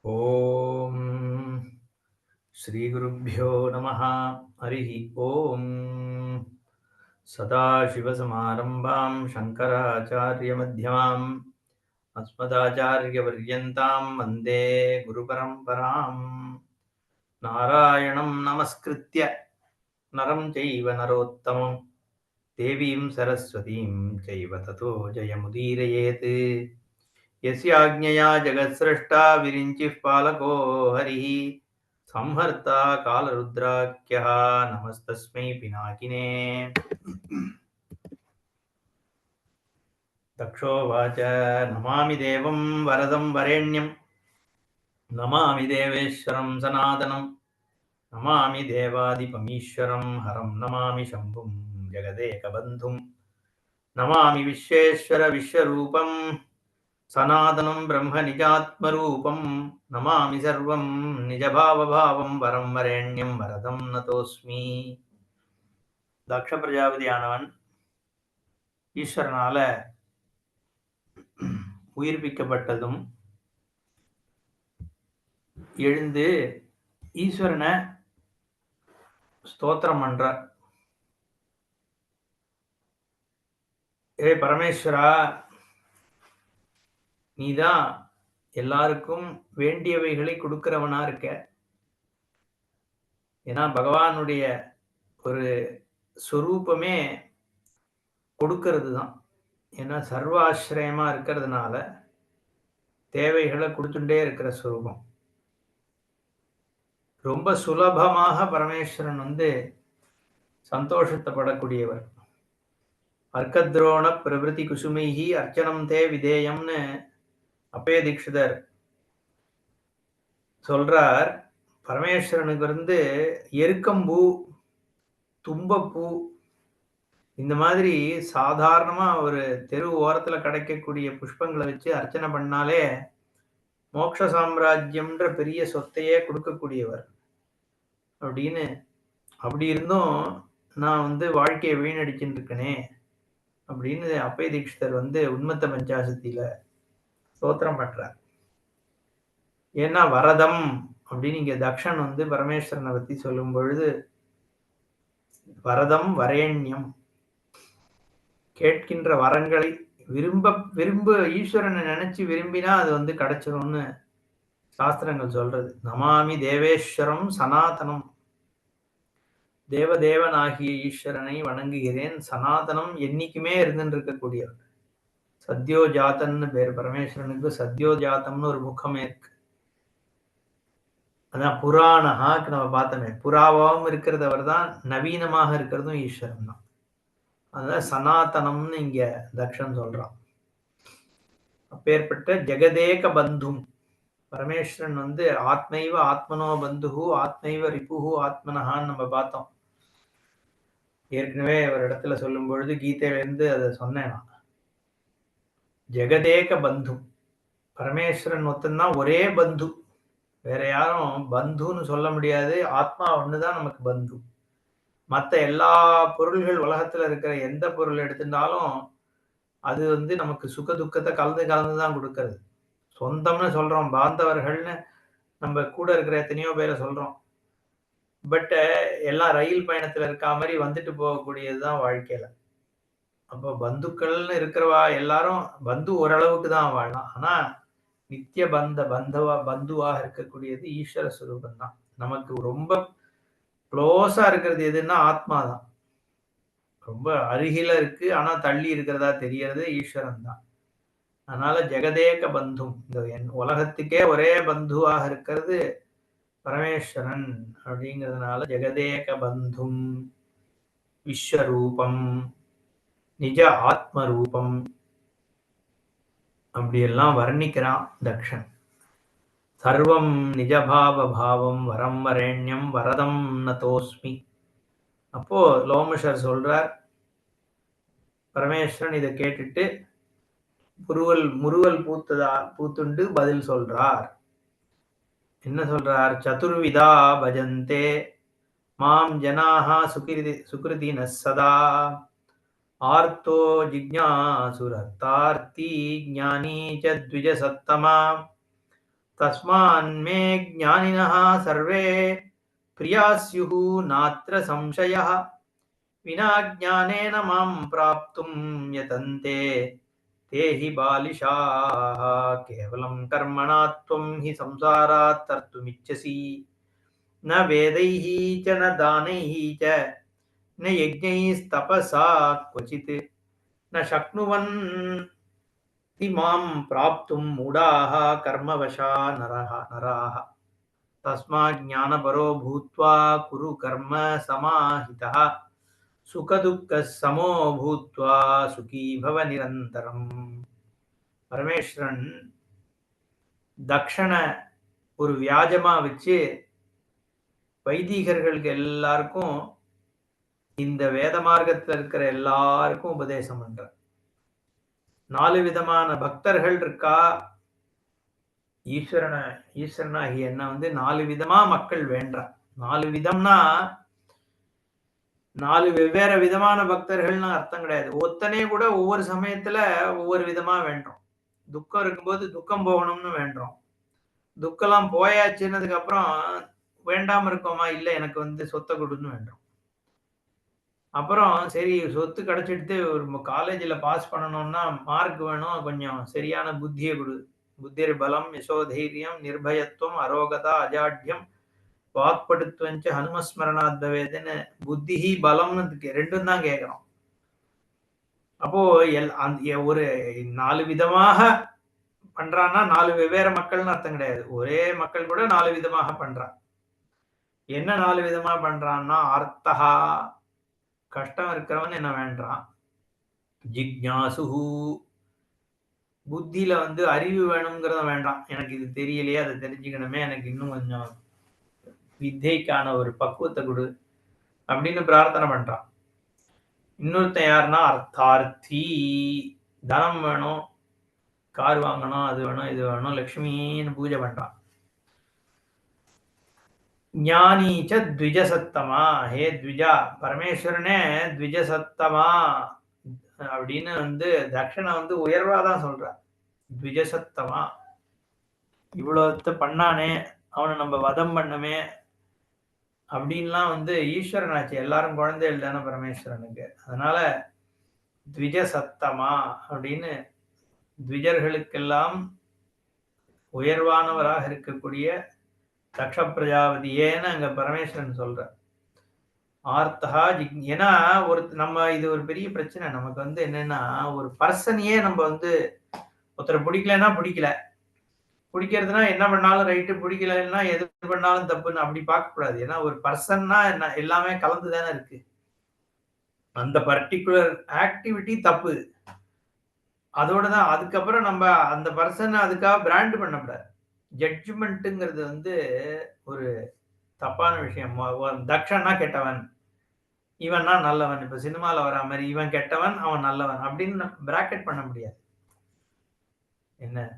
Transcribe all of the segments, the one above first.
ஓம் ஸ்ரீ குருப்யோ நமः. ஹரிஹி ஓம். சதாசிவசமாரம்பாம் சங்கராச்சாரியமத்யமாம் அஸ்மதாச்சாரியபர்யந்தாம் வந்தே குருபரம்பராம். நாராயணம் நமஸ்கிருத்ய நரம் சைவ நரோத்தமம் தேவீம் சரஸ்வதீம் சைவ ததோ ஜெயமுதீரயேத். यस्याज्ञया जगत्सृष्टा विरिञ्चिः पालको हरिः संहर्ता कालरुद्राख्यः नमस्तस्मै पिनाकिने. दक्षोवाच नमामि देवं वरदं वरेण्यं नमामि देवेश्वरं सनातनं नमामि देवादिपमीश्वरं हरं नमामि शम्भुं जगदेकबन्धुं नमामि विश्वेश्वर विश्वरूपं सनातनं ब्रह्म निजात्मरूपं नमामि सर्वं निजभावभावं वरं वरेण्यं वरदं नतोऽस्मि. தக்ஷ பிரஜாபதியானவன் ஈஸ்வரனால உயிர்ப்பிக்கப்பட்டதும் எழுந்து ஈஸ்வரனை ஸ்தோத்திரம் பண்றார். ஏ பரமேஸ்வரா, நீதான் எல்லாருக்கும் வேண்டியவைகளை கொடுக்கிறவனா இருக்க. ஏன்னா பகவானுடைய ஒரு ஸ்வரூபமே கொடுக்கிறது தான். ஏன்னா சர்வாசிரயமா இருக்கிறதுனால தேவைகளை கொடுத்துட்டே இருக்கிற ஸ்வரூபம். ரொம்ப சுலபமாக பரமேஸ்வரன் சந்தோஷத்தைப்படக்கூடியவர். அர்க்கத்ரோண பிரபிருதி குசுமைஹி அர்ச்சனம் தே விதேயம்னு அப்பய தீட்சிதர் சொல்றார். பரமேஸ்வரனுக்கு எருக்கம்பூ, தும்பப்பூ, இந்த மாதிரி சாதாரணமா ஒரு தெரு ஓரத்துல கிடைக்கக்கூடிய புஷ்பங்களை வச்சு அர்ச்சனை பண்ணாலே மோட்ச சாம்ராஜ்யம்ன்ற பெரிய சொத்தையே கொடுக்கக்கூடியவர் அப்படின்னு. அப்படி இருந்தும் நான் வாழ்க்கையை வீணடிச்சுட்டு இருக்கனே அப்படின்னு அப்பய தீட்சிதர் உன்மத்த பஞ்சாசத்தில ஸ்தோத்திரம் பண்றார். ஏன்னா வரதம் அப்படின்னு இங்க தக்ஷன் பரமேஸ்வரனை பத்தி சொல்லும் பொழுது வரதம் வரேண்யம், கேட்கின்ற வரங்களை விரும்ப ஈஸ்வரனை நினைச்சு விரும்பினா அது கிடைச்சிரும்னு சாஸ்திரங்கள் சொல்றது. நமாமி தேவேஸ்வரம் சனாதனம், தேவதேவனாகிய ஈஸ்வரனை வணங்குகிறேன். சனாதனம் என்னைக்குமே இருந்துட்டு இருக்கக்கூடியவர். சத்யோஜாத்தன்னு பேர் பரமேஸ்வரனுக்கு. சத்யோஜாத்தம்னு ஒரு முகமே இருக்கு. அதான் புராணஹாக்கு நம்ம பார்த்தோமே, புறாவாவும் இருக்கிறதவர் தான், நவீனமாக இருக்கிறதும் ஈஸ்வரன் தான். அதான் சனாதனம்னு இங்க தக்ஷன் சொல்றான். அப்பேற்பட்ட ஜெகதேக பந்தும் பரமேஸ்வரன் ஆத்மைவ ஆத்மனோ பந்துஹு ஆத்மைவ ரிபுஹு ஆத்மனஹான்னு நம்ம பார்த்தோம். ஏற்கனவே ஒரு இடத்துல சொல்லும் பொழுது கீதையிலிருந்து அதை சொன்னேன். ஜெகதேக பந்து பரமேஸ்வரன் மொத்தம்தான் ஒரே பந்து, வேற யாரும் பந்துன்னு சொல்ல முடியாது. ஆத்மா ஒண்ணுதான் நமக்கு பந்து. மற்ற எல்லா பொருள்கள் உலகத்துல இருக்கிற எந்த பொருள் எடுத்திருந்தாலும் அது நமக்கு சுக துக்கத்தை கலந்து கலந்துதான் கொடுக்கறது. சொந்தம்னு சொல்றோம், பாந்தவர்கள்னு நம்ம கூட இருக்கிற எத்தனையோ பேரை சொல்றோம். பட் எல்லாம் ரயில் பயணத்துல இருக்கா மாதிரி வந்துட்டு போகக்கூடியதுதான் வாழ்க்கையில. அப்போ பந்துக்கள்னு இருக்கிறவா எல்லாரும் பந்து ஓரளவுக்கு தான் வாழலாம். ஆனா நித்திய பந்துவாக இருக்கக்கூடியது ஈஸ்வர சுரூபம் தான். நமக்கு ரொம்ப க்ளோஸா இருக்கிறது எதுன்னா ஆத்மா தான். ரொம்ப அருகில இருக்கு, ஆனா தள்ளி இருக்கிறதா தெரியறது ஈஸ்வரன் தான். அதனால ஜெகதேக பந்தும், இந்த உலகத்துக்கே ஒரே பந்துவாக இருக்கிறது பரமேஸ்வரன் அப்படிங்கிறதுனால ஜெகதேக பந்தும் விஸ்வரூபம் நிஜ ஆத்ம ரூபம் அப்படியெல்லாம் வர்ணிக்கிறான் தக்ஷன். சர்வம் நிஜபாவ பாவம் வரம் வரேண்யம் வரதம் நதோஸ்மி. அப்போ லோமஷர் சொல்றார், பரமேஸ்வரன் இதை கேட்டுட்டு முறுவல் பூத்துண்டு பதில் சொல்றார். என்ன சொல்றார்? சதுர்விதா பஜந்தே மாம் ஜனாஹா சுகிருதி நசதா ஆர்த்தோ ஜிக்ஞாசுரர்த்தார்த்தி ஞானீ ச த்விஜ சத்தமா தஸ்மான்மே ஞானினः சர்வே பிரியாஸ்யுः நாத்ர சம்சயः வினா ஞானேன மாம் பிராப்தும் யதந்தே தேஹி பாலிஷாः கேவலம் கர்மணா த்வம் ஹி சம்சாராத் தர்த்துமிச்சசி ந வேதைः ச ந தானைः ச ந யஜ்ஞைஸ்தபசா क्वचित् न शक्नुवन् मां प्राप्तुं मूढाः कर्मवशा नराः तस्मात् ज्ञानपरो भूत्वा कुरु कर्म समाहितः सुखदुःखः समो भूत्वा सुखी भव निरन्तरम् பரமேஸ்வரன் தக்ஷண ஒரு வியாஜமா வச்சு வைதிகர்களுக்கு எல்லாருக்கும் இந்த வேத மார்க்கத்தில் இருக்கிற எல்லாருக்கும் உபதேசம் பண்றார். 4 விதமான பக்தர்கள் இருக்கா. ஈஸ்வரனாகி என்ன 4 விதமா மக்கள் வேண்டா. 4 விதம்னா 4 வெவ்வேறு விதமான பக்தர்கள்னு அர்த்தம் கிடையாது. ஒத்தனே கூட ஒவ்வொரு சமயத்துல ஒவ்வொரு விதமா வேண்டோம். துக்கம் இருக்கும்போது துக்கம் போகணும்னு வேண்டோம். துக்கம்லாம் போயாச்சுன்னதுக்கு அப்புறம் வேண்டாம இருக்கோமா, இல்ல எனக்கு சொத்தை கொடுன்னு வேண்டோம். அப்புறம் சரி சொத்து கிடைச்சிட்டு ஒரு காலேஜ்ல பாஸ் பண்ணணும்னா மார்க் வேணும், கொஞ்சம் சரியான புத்தியை கொடு. புத்திர் பலம் யசோதைரியம் நிர்பயத்துவம் அரோகதா அஜாட்யம் வாக்படுத்துவஞ்ச ஹனுமஸ்மரணாத் பவேதுன்னு புத்திஹி பலம்னு ரெண்டும் தான் கேட்கிறோம். அப்போ ஒரு 4 விதமாக பண்றான்னா 4 வெவ்வேறு மக்கள்னு அர்த்தம் கிடையாது. ஒரே மக்கள் கூட 4 விதமாக பண்றான். என்ன 4 விதமா பண்றான்னா, அர்த்தஹா கஷ்டம் இருக்கிறவன் என்ன வேண்டான், ஜிக்ஞாசுஹு புத்தியில அறிவு வேணுங்கிறத வேண்டாம். எனக்கு இது தெரியலையே, அதை தெரிஞ்சுக்கணுமே, எனக்கு இன்னும் கொஞ்சம் வித்தைக்கான ஒரு பக்குவத்தை கொடு அப்படின்னு பிரார்த்தனை பண்றான். இன்னொருத்தன் யாருன்னா அர்த்தார்த்தி, தனம் வேணும், கார் வாங்கணும், அது வேணும், இது வேணும், லட்சுமின்னு பூஜை பண்றான். ஞானீச்ச த்விஜசத்தமா, ஹே த்விஜா பரமேஸ்வரனே த்விஜசத்தமா அப்படின்னு தக்ஷணை உயர்வாதான் சொல்ற. த்விஜசத்தமா, இவ்வளவு பண்ணானே, அவனை நம்ம வதம் பண்ணமே அப்படின்லாம் ஈஸ்வரனாச்சு. எல்லாரும் குழந்தைகள் தானே பரமேஸ்வரனுக்கு. அதனால த்விஜசத்தமா அப்படின்னு த்விஜர்களுக்கெல்லாம் உயர்வானவராக இருக்கக்கூடிய தக்ஷ பிரஜாபதியேன்னு அங்க பரமேஸ்வரன் சொல்ற. ஆர்த்தா ஏன்னா இது ஒரு பெரிய பிரச்சனை நமக்கு. என்னன்னா, ஒரு பர்சனையே நம்ம ஒருத்தரை பிடிக்கலன்னா பிடிக்கல, பிடிக்கிறதுனா என்ன பண்ணாலும் ரைட்டு, பிடிக்கலன்னா எது பண்ணாலும் தப்புன்னு அப்படி பார்க்க கூடாது. ஏன்னா ஒரு பர்சன்னா என்ன எல்லாமே கலந்துதானே இருக்கு. அந்த பர்டிகுலர் ஆக்டிவிட்டி தப்பு, அதோடதான். அதுக்கப்புறம் நம்ம அந்த பர்சனை அதுக்காக பிராண்ட் பண்ணக்கூடாது. ஜட்ஜ்மெண்ட்டுங்கிறது ஒரு தப்பான விஷயம். தக்ஷன்னா கெட்டவன், இவன்னா நல்லவன். இப்ப சினிமால வர மாதிரி இவன் கெட்டவன் அவன் நல்லவன் அப்படின்னு பிராக்கெட் பண்ண முடியாது. என்ன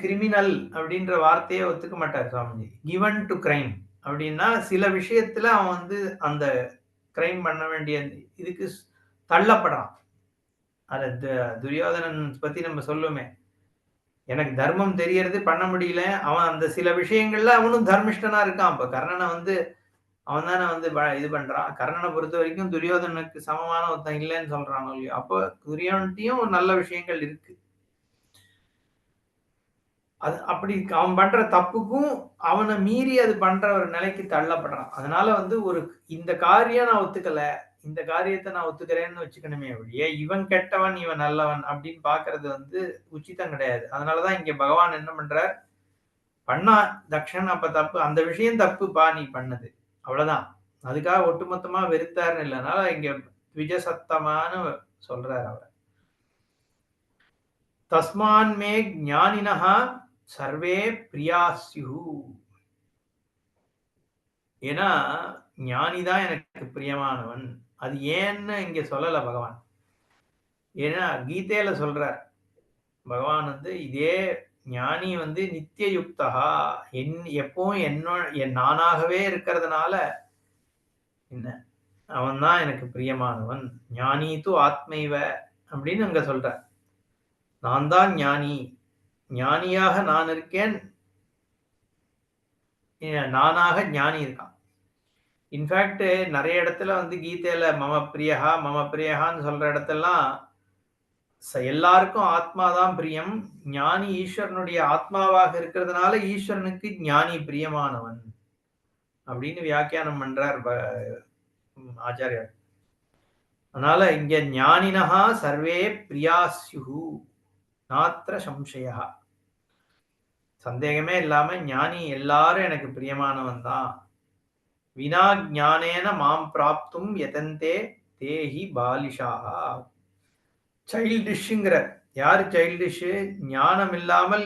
கிரிமினல் அப்படின்ற வார்த்தையே ஒத்துக்க மாட்டார் சுவாமிஜி. கிவன் டு கிரைம் அப்படின்னா சில விஷயத்துல அவன் அந்த கிரைம் பண்ண வேண்டிய இதுக்கு தள்ளப்படுறான். அத துரியோதனன் பத்தி நம்ம சொல்லுமே, எனக்கு தர்மம் தெரியறது, பண்ண முடியல. அவன் அந்த சில விஷயங்கள்ல அவனும் தர்மிஷ்டனா இருக்கான். இப்ப கர்ணனை அவன் தானே இது பண்றான். கர்ணனை பொறுத்த வரைக்கும் துரியோதனுக்கு சமமான ஒருத்தன் இல்லைன்னு சொல்றாங்க இல்லையோ. அப்போ துரியோதனையும் நல்ல விஷயங்கள் இருக்கு. அது அப்படி அவன் பண்ற தப்புக்கும் அவனை மீறி அது பண்ற ஒரு நிலைக்கு தள்ளப்படுறான். அதனால ஒரு இந்த காரியம் நான் ஒத்துக்கல, இந்த காரியத்தை நான் ஒத்துக்கிறேன்னு வச்சுக்கணுமே ஒழிய இவன் கெட்டவன் இவன் நல்லவன் அப்படின்னு பாக்குறது உச்சிதம் கிடையாது. அதனாலதான் இங்க பகவான் என்ன பண்றார், பண்ணா தக்ஷன் அப்ப தப்பு, அந்த விஷயம் தப்புப்பா நீ பண்ணது, அவ்வளவுதான். அதுக்காக ஒட்டுமொத்தமா வெறுத்தாருன்னு இல்லை. அதனால இங்க த்விஜசத்தமான்னு சொல்றார் அவர். தஸ்மான்மே ஞானினஹா சர்வே பிரியாஸ்யு, ஏன்னா ஞானிதான் எனக்கு பிரியமானவன். அது ஏன்னு இங்க சொல்லல பகவான். ஏன்னா கீதையில சொல்றார் பகவான் இதே ஞானி நித்திய யுக்தா, எப்பவும் நானாகவே இருக்கிறதுனால என்ன அவன் தான் எனக்கு பிரியமானவன். ஞானி தூ ஆத்மைவ அப்படின்னு அங்க சொல்ற. நான் தான் ஞானி, ஞானியாக நான் இருக்கேன், நானாக ஞானி இருக்கான். இன்ஃபேக்ட் நிறைய இடத்துல வந்து கீதையில மம பிரியஹா மம பிரியஹான்னு சொல்ற இடத்தெல்லாம் எல்லாருக்கும் ஆத்மா தான் பிரியம். ஞானி ஈஸ்வரனுடைய ஆத்மாவாக இருக்கிறதுனால ஈஸ்வரனுக்கு ஞானி பிரியமானவன் அப்படின்னு வியாக்கியானம் பண்றார் ஆச்சாரியார். அதனால இங்க ஞானினஹா சர்வே பிரியாஸ்யு நாத்திர சம்சயா. சந்தேகமே இல்லாம ஞானி எல்லாரும் எனக்கு பிரியமானவன் தான். வினா ஞானேன மாம் பிராப்தும் யதந்தே தேஹி பாலிஷாஹா. சைல்டிஷ்ங்கிற யாரு சைல்டிஷ்? ஞானம் இல்லாமல்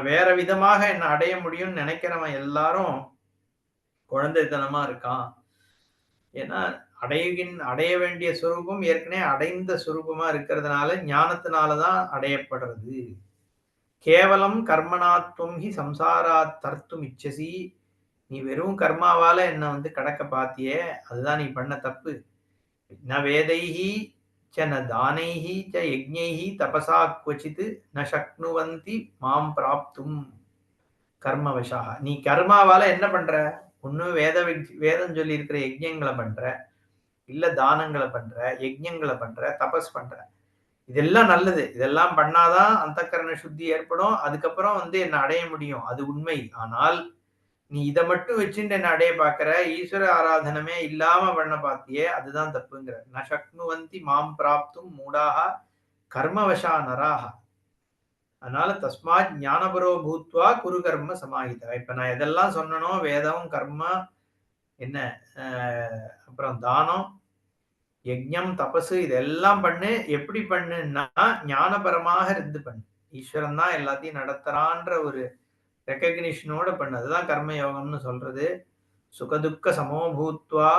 வேற விதமாக என்ன அடைய முடியும்னு நினைக்கிறவன் எல்லாரும் குழந்தைத்தனமா இருக்கான். ஏன்னா அடைய வேண்டிய சுரூபம் ஏற்கனவே அடைந்த சுரூபமா இருக்கிறதுனால ஞானத்தினாலதான் அடையப்படுறது. கேவலம் கர்மனாத்வம் ஹி சம்சாராத் தர்த்தும் இச்சசி. நீ வெறும் கர்மாவால என்ன வந்து கடக்க பாத்தியே, அதுதான் நீ பண்ண தப்பு. ந வேதைஹி ச ந தானைஹி ச யஜ்ஞைஹி தபசா க்வசித் ந சக்னுவந்தி மாம் பிராப்தும் கர்மவசாக. நீ கர்மாவால என்ன பண்ற? ஒண்ணு வேதம் சொல்லி இருக்கிற யஜ்ஞங்களை பண்ற, இல்ல தானங்களை பண்ற, யஜ்ஞங்களை பண்ற, தபஸ் பண்ற. இதெல்லாம் நல்லது. இதெல்லாம் பண்ணாதான் அந்தக்கரண சுத்தி ஏற்படும். அதுக்கப்புறம் வந்து என்ன அடைய முடியும், அது உண்மை. ஆனால் நீ இதை மட்டும் வச்சுட்டு என்ன அடைய பாக்குற, ஈஸ்வர ஆராதனமே இல்லாம பண்ண பாத்தியே, அதுதான் தப்புங்கிற. ந சக்னுவந்தி மாம் பிராப்தும் மூடாக கர்மவசா நராக. அதனால தஸ்மாத் ஞானபரோ பூத்வா குரு கர்ம சமாஹிதா. இப்ப நான் எதெல்லாம் சொன்னனோ, வேதம், கர்ம, என்ன அப்புறம் தானம், யஜ்ஞம், தபசு, இதெல்லாம் பண்ணு. எப்படி பண்ணுன்னா ஞானபரமாக இருந்து பண்ணு. ஈஸ்வரன் தான் எல்லாத்தையும் நடத்துறான்ற ஒரு ரெக்கக்னிஷனோட பண்ணு. அதுதான் கர்ம யோகம்னு சொல்றது. சுகதுக்க சமோ பூத்வா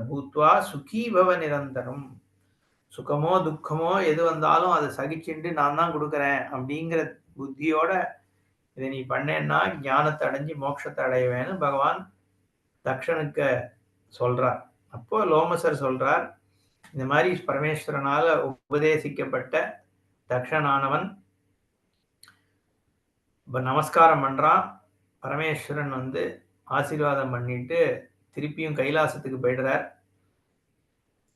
பூத்வா சுகீ பவ நிரந்தரம். சுகமோ துக்கமோ எது வந்தாலும் அதை சகிச்சுட்டு நான் தான் கொடுக்குறேன் அப்படிங்கிற புத்தியோட இதை நீ பண்ணேன்னா ஞானத்தை அடைஞ்சு மோட்சத்தை அடைவேன்னு பகவான் தக்ஷனுக்கு சொல்றார். அப்போ லோமசர் சொல்றார், இந்த மாதிரி பரமேஸ்வரனால உபதேசிக்கப்பட்ட தக்ஷனானவன் நமஸ்காரம் பண்றான். பரமேஸ்வரன் வந்து ஆசீர்வாதம் பண்ணிட்டு திருப்பியும் கைலாசத்துக்கு போயிடுறார்.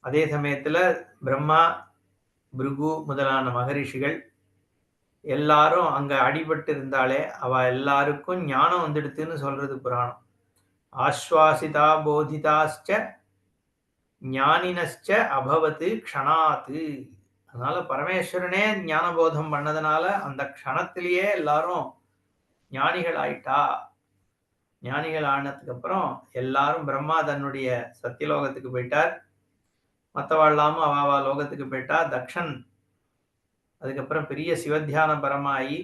அதே சமயத்துல பிரம்மா, பிருகு முதலான மகரிஷிகள் எல்லாரும் அங்க அடிபட்டு இருந்தாலே அவ எல்லாருக்கும் ஞானம் வந்துடுத்துன்னு சொல்றது புராணம். ஆஸ்வாசிதா போதிதாஸ்ச ஞானினஸ்ச அபவத்து க்ஷணாத்து. அதனால பரமேஸ்வரனே ஞான போதம் பண்ணதுனால அந்த க்ஷணத்திலேயே எல்லாரும் ஞானிகள் ஆயிட்டா. ஞானிகள் ஆனதுக்கு அப்புறம் எல்லாரும் பிரம்மா தன்னுடைய சத்தியலோகத்துக்கு போயிட்டார். மற்றவாழ்லாமும் அவாவா லோகத்துக்கு போயிட்டா. தக்ஷன் அதுக்கப்புறம் பெரிய சிவத்தியான பரமாயி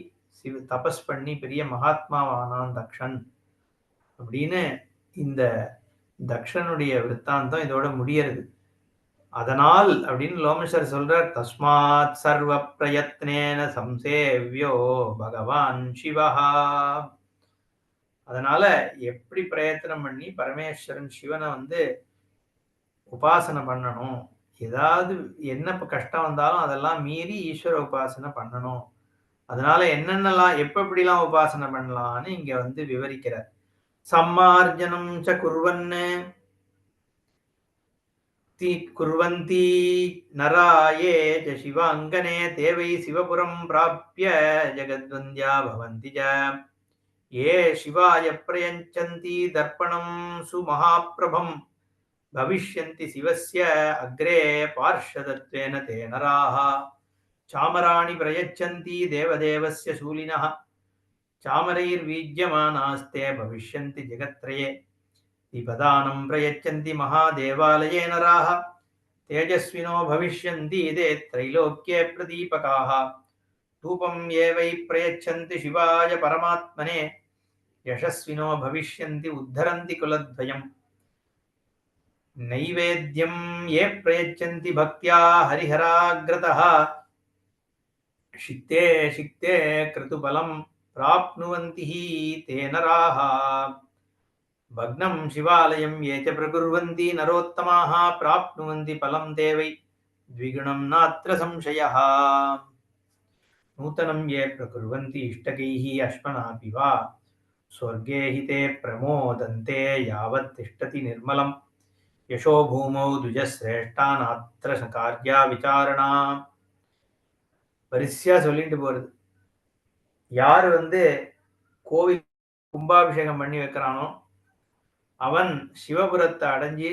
தபஸ் பண்ணி பெரிய மகாத்மாவானான் தக்ஷன் அப்படின்னு இந்த தக்ஷனுடைய விற்த்தாந்தம் இதோட முடியறது. அதனால் அப்படின்னு லோமேஸ்வர் சொல்றார், தஸ்மாத் சர்வ பிரயத்னேன சம்சேவ்யோ பகவான் சிவஹா. அதனால எப்படி பிரயத்தனம் பண்ணி பரமேஸ்வரன் சிவனை வந்து உபாசனை பண்ணணும். ஏதாவது என்ன கஷ்டம் வந்தாலும் அதெல்லாம் மீறி ஈஸ்வர உபாசனை பண்ணணும். அதனால என்னென்னலாம் எப்படிலாம் உபாசனை பண்ணலாம்னு இங்க வந்து விவரிக்கிறார். சம்மார்ஜனம் ச குர்வன்னு குர்வந்தி நராயே ஜ சிவாங்கனே தேவை சிவபுரம் பிராப்ய ஜகத்வந்தியா பவந்தி ஜ ஏ சிவாய பிரயஞ்சந்தி தர்ப்பணம் சுமஹாப்ரபம் பவிஷ்யந்தி சிவஸ்ய அக்ரே பார்ஷதத்வேன தே நராஹ சாமராணி பிரயச்சந்தி தேவதேவஸ்ய சூலினஹ சாமரைர்வீஜ்யமானாஸ்தே பவிஷ்யந்தி ஜெகத்ரயே தீபதானம் பிரயச்சந்தி மகாதேவாலயே நராஹ தேஜஸ்வினோ பவிஷ்யந்தி தே த்ரைலோக்யே பிரதீபகாஹ தூபம் ஏவை பிரயச்சந்தி சிவாய பரமாத்மனே யசஸ்வினோ பவிஷ்யந்தி உத்தரந்தி குலத்வயம் நைவேத்யம் ஏ பிரயச்சந்தி பக்தியா ஹரிஹராக்ரதः சிக்தே சிக்தே கிருதுபலம் பிராப்னுவந்தி தே நராஹ பக்னம் சிவாலயம் ஏ ச பிரகுர்வந்தி நரோத்தமாः பிராப்னுவந்தி பலம் தேவை த்விகுணம் நாத்ர சம்சயः. நூதனம் ஏ பிரகுர்வந்தி இஷ்டகைஹி அஸ்மனாபி வா ஸ்வர்கே ஹி தே பிரமோதந்தே யாவத் திஷ்டதி நிர்மலம் யசோ பூமௌ துஜஸ்ரேஷ்டா நாத்திர கார்யா விசாரணா. வரிசையா சொல்லிட்டு போறது. யாரு கோவில் கும்பாபிஷேகம் பண்ணி வைக்கிறானோ அவன் சிவபுரத்தை அடைஞ்சி